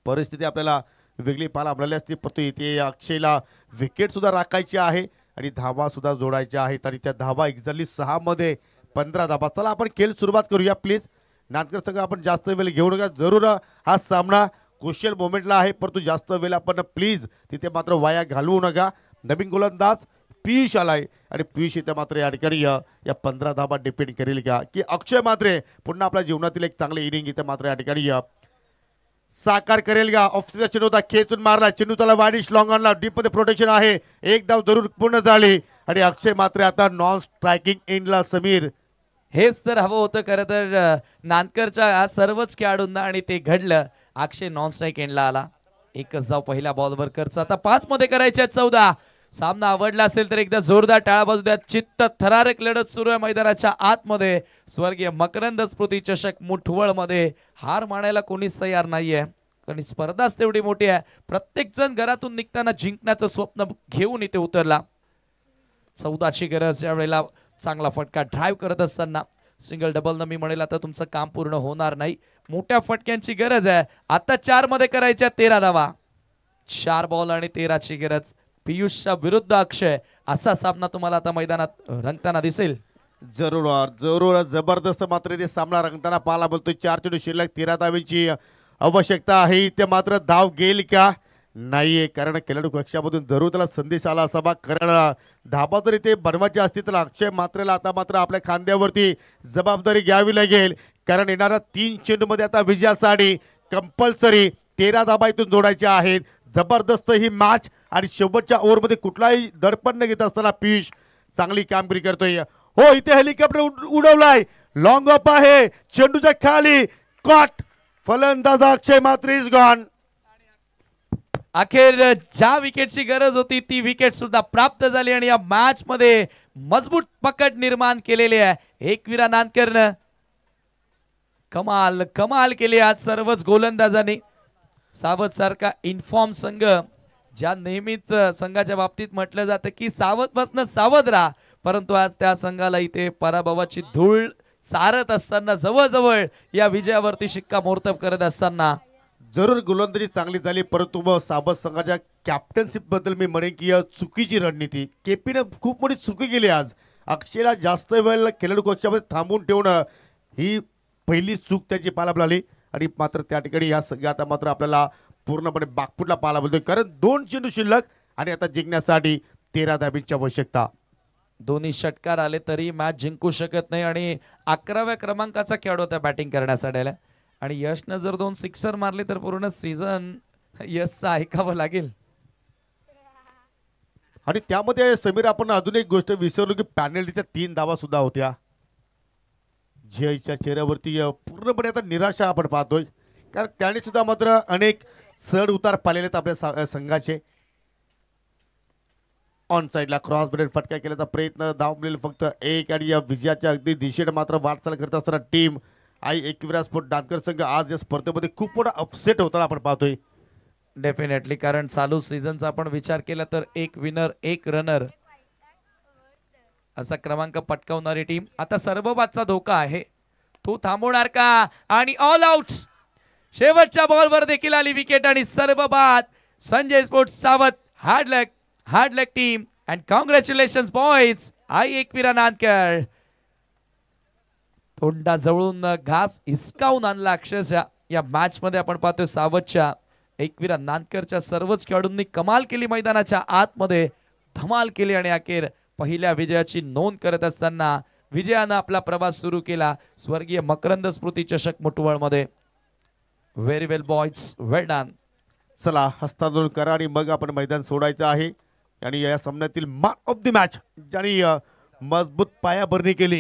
परिस्थिती आपल्याला वेगळी पाहायला मिळाली असती, परंतु इथे अक्षयला विकेट सुद्धा राखायची आहे आणि धावा सुद्धा जोडायच्या आहेत आणि त्या धावा एक्झॅक्टली 6 मध्ये 15 धावा. चला आपण खेळ सुरुवात करूया प्लीज. नाटकर संघ आपण जास्त वेळ घेऊ नका. जरूर हा सामना क्रुशियल मोमेंटला आहे, परंतु जास्त वेळ आपण प्लीज तिथे मात्र वाया घालवू नका. नवीन गोलंदाज पियुष आलाय आणि पियुष इथे मात्र या ठिकाणी या 15 धावा डिपेंड करेल का की अक्षय मात्र पुन्हा आपल्या जीवनातील एक चांगले इनिंग इथे मात्र या ठिकाणी साकार करेल का? ऑफस्पिनचा चेंडू होता, खेचून मारला, चेंडू त्याला वाडिश लॉंग ऑनला, डीप मध्ये प्रोटेक्शन आहे, एक धाव जरूर पूर्ण झाली आणि अक्षय मात्र आता नॉन स्ट्रायकिंग एंडला. समीर, हेच तर हवं होतं खरं तर नांदकरच्या सर्वच खेळाडूंना आणि ते घडलं. अक्षय नॉन स्ट्राईक एंडला आला. एकच धाव पहिल्या बॉलवर खर्च. आता 5 मध्ये करायचे 14. सामना आवडला असेल तर एकदा जोरदार टाळा वाजू द्या. चित्त थरारक लढत सुरू आहे मैदानाच्या आतमध्ये. स्वर्गीय मकरंद स्मृती चषक मुठवळ मध्ये हार मानायला कोणीच तयार नाहीये, कारण स्पर्धाच तेवढी मोठी आहे. प्रत्येक जण घरातून निघताना जिंकण्याचं स्वप्न घेऊन इथे उतरला. 14ची गरज. यावेळेला चांगला फटका ड्राईव्ह करत असताना सिंगल डबल न मी म्हणेल आता तुमचं काम पूर्ण होणार नाही. मोठ्या फटक्यांची गरज आहे. आता 4 मध्ये करायच्या 13 धावा. 4 बॉल आणि 13ची गरज. पियुषच्या विरुद्ध अक्षय असा सामना तुम्हाला आता मैदानात रंगताना दिसेल. जरूर जरूर जबरदस्त मात्र ते सामना रंगताना पाहायला बोलतोय. 4 चेंडू शिल्लक, 13 धावेची आवश्यकता आहे. इथे मात्र धाव घेईल का? नाहीये, कारण खेळाडू कक्षामधून जरूर त्याला संदेश आला असावा, कारण धाबा जर इथे बनवायची असती तर अक्षय मात्रेला आता मात्र आपल्या खांद्यावरती जबाबदारी घ्यावी लागेल, कारण येणाऱ्या 3 चेंडूमध्ये आता विजयासाठी कंपल्सरी 13 धाबा इथून जोडायच्या आहेत. जबरदस्त ही मॅच आणि शेवटच्या ओव्हरमध्ये कुठलाही दडपण न घेत असताना पियुष चांगली कामगिरी करतोय. हो, इथे हेलिकॉप्टर उडवलाय, लॉंग ऑफ आहे, चेंडूच्या खाली कॉट, फलंदाज अक्षय मात्र इज गॉन. अखेर ज्या विकेटची गरज होती ती विकेट सुद्धा प्राप्त झाली आणि या मॅच मध्ये मजबूत पकड निर्माण केलेली आहे. एकविरा नांदकरनं कमाल कमाल केली आज सर्वच गोलंदाजांनी. सावध सारखा इन्फॉर्म संघ, ज्या नेहमीच संघाच्या बाबतीत म्हटलं जातं की सावध बसणं सावध राहा, परंतु आज त्या संघाला इथे पराभवाची धूळ सारत असताना जवळजवळ या विजयावरती शिक्कामोर्तब करत असताना जरूर गोलंदाजी चांगली झाली, परंतु मग साबत संघाच्या कॅप्टनशिप बद्दल मी म्हणेन की चुकीची रणनीती केपीने खूप मोठी चुकी केली. आज अक्षयला जास्त वेळ खेळाडू कक्षामध्ये थांबून ठेवणं ही पहिली चूक त्याची पाहायला मिळाली आणि मात्र त्या ठिकाणी या संघात मात्र आपल्याला पूर्णपणे बागपुटला पाहायला मिळतोय, कारण 2 चेंडू शिल्लक आणि आता जिंकण्यासाठी 13 धाबींची आवश्यकता. दोन्ही षटकार आले तरी मॅच जिंकू शकत नाही आणि 11व्या क्रमांकाचा खेळाडू होता बॅटिंग करण्यासाठी आला आणि यशनं जर 2 सिक्सर मारले तर पूर्ण सीझन यशचं ऐकावं लागेल. आणि त्यामध्ये समीर आपण अजून एक गोष्ट विसरलो की पॅनल्टीच्या 3 धावा सुद्धा होत्या. जयच्या चेहऱ्यावरती पूर्णपणे आता निराशा आपण पाहतोय, कारण त्याने सुद्धा मात्र अनेक चढ उतार पाहिलेले आहेत आपल्या संघाचे. ऑन साइडला क्रॉस ब्रेड फटका केल्याचा प्रयत्न, धाव मिळेल फक्त 1 आणि या विजयाच्या अगदी दिशेने मात्र वाटचाल करत असताना टीम आई एकविरा स्पोर्ट दानकर संघ आज या स्पर्धेमध्ये खूप मोठा अपसेट होताना आपण पाहतोय. डेफिनेटली, कारण चालू सीझनचा आपण विचार केला तर 1 विनर 1 रनर असा क्रमांक पटकावणारी टीम. आता सर्वबादचा धोका आहे, तो थांबवणार का? आणि ऑल आउट. शेवटच्या बॉलवर देखील आली विकेट आणि सर्वबाद. Sanjay sports Savadh. Hard luck team and congratulations boys. Aai Ekvira Nandkar तोंडा जवळून घास हिसकावून आणला अक्षरशः. या मॅच मध्ये आपण पाहतोय सावधच्या एकविरा नांदकरच्या सर्वच खेळाडूंनी कमाल केली, मैदानाच्या आतमध्ये धमाल केली आणि अखेर पहिल्या विजयाची नोंद करत असताना विजयानं आपला प्रवास सुरू केला स्वर्गीय मकरंद स्मृती चषक मुठवळ मध्ये. व्हेरी वेल बॉयज, वेल डन. चला हस्तांदोलन करा आणि मग आपण मैदान सोडायचं आहे. आणि या सामन्यातील मॅन ऑफ द मॅच ज्यांनी मजबूत पायाभरणी केली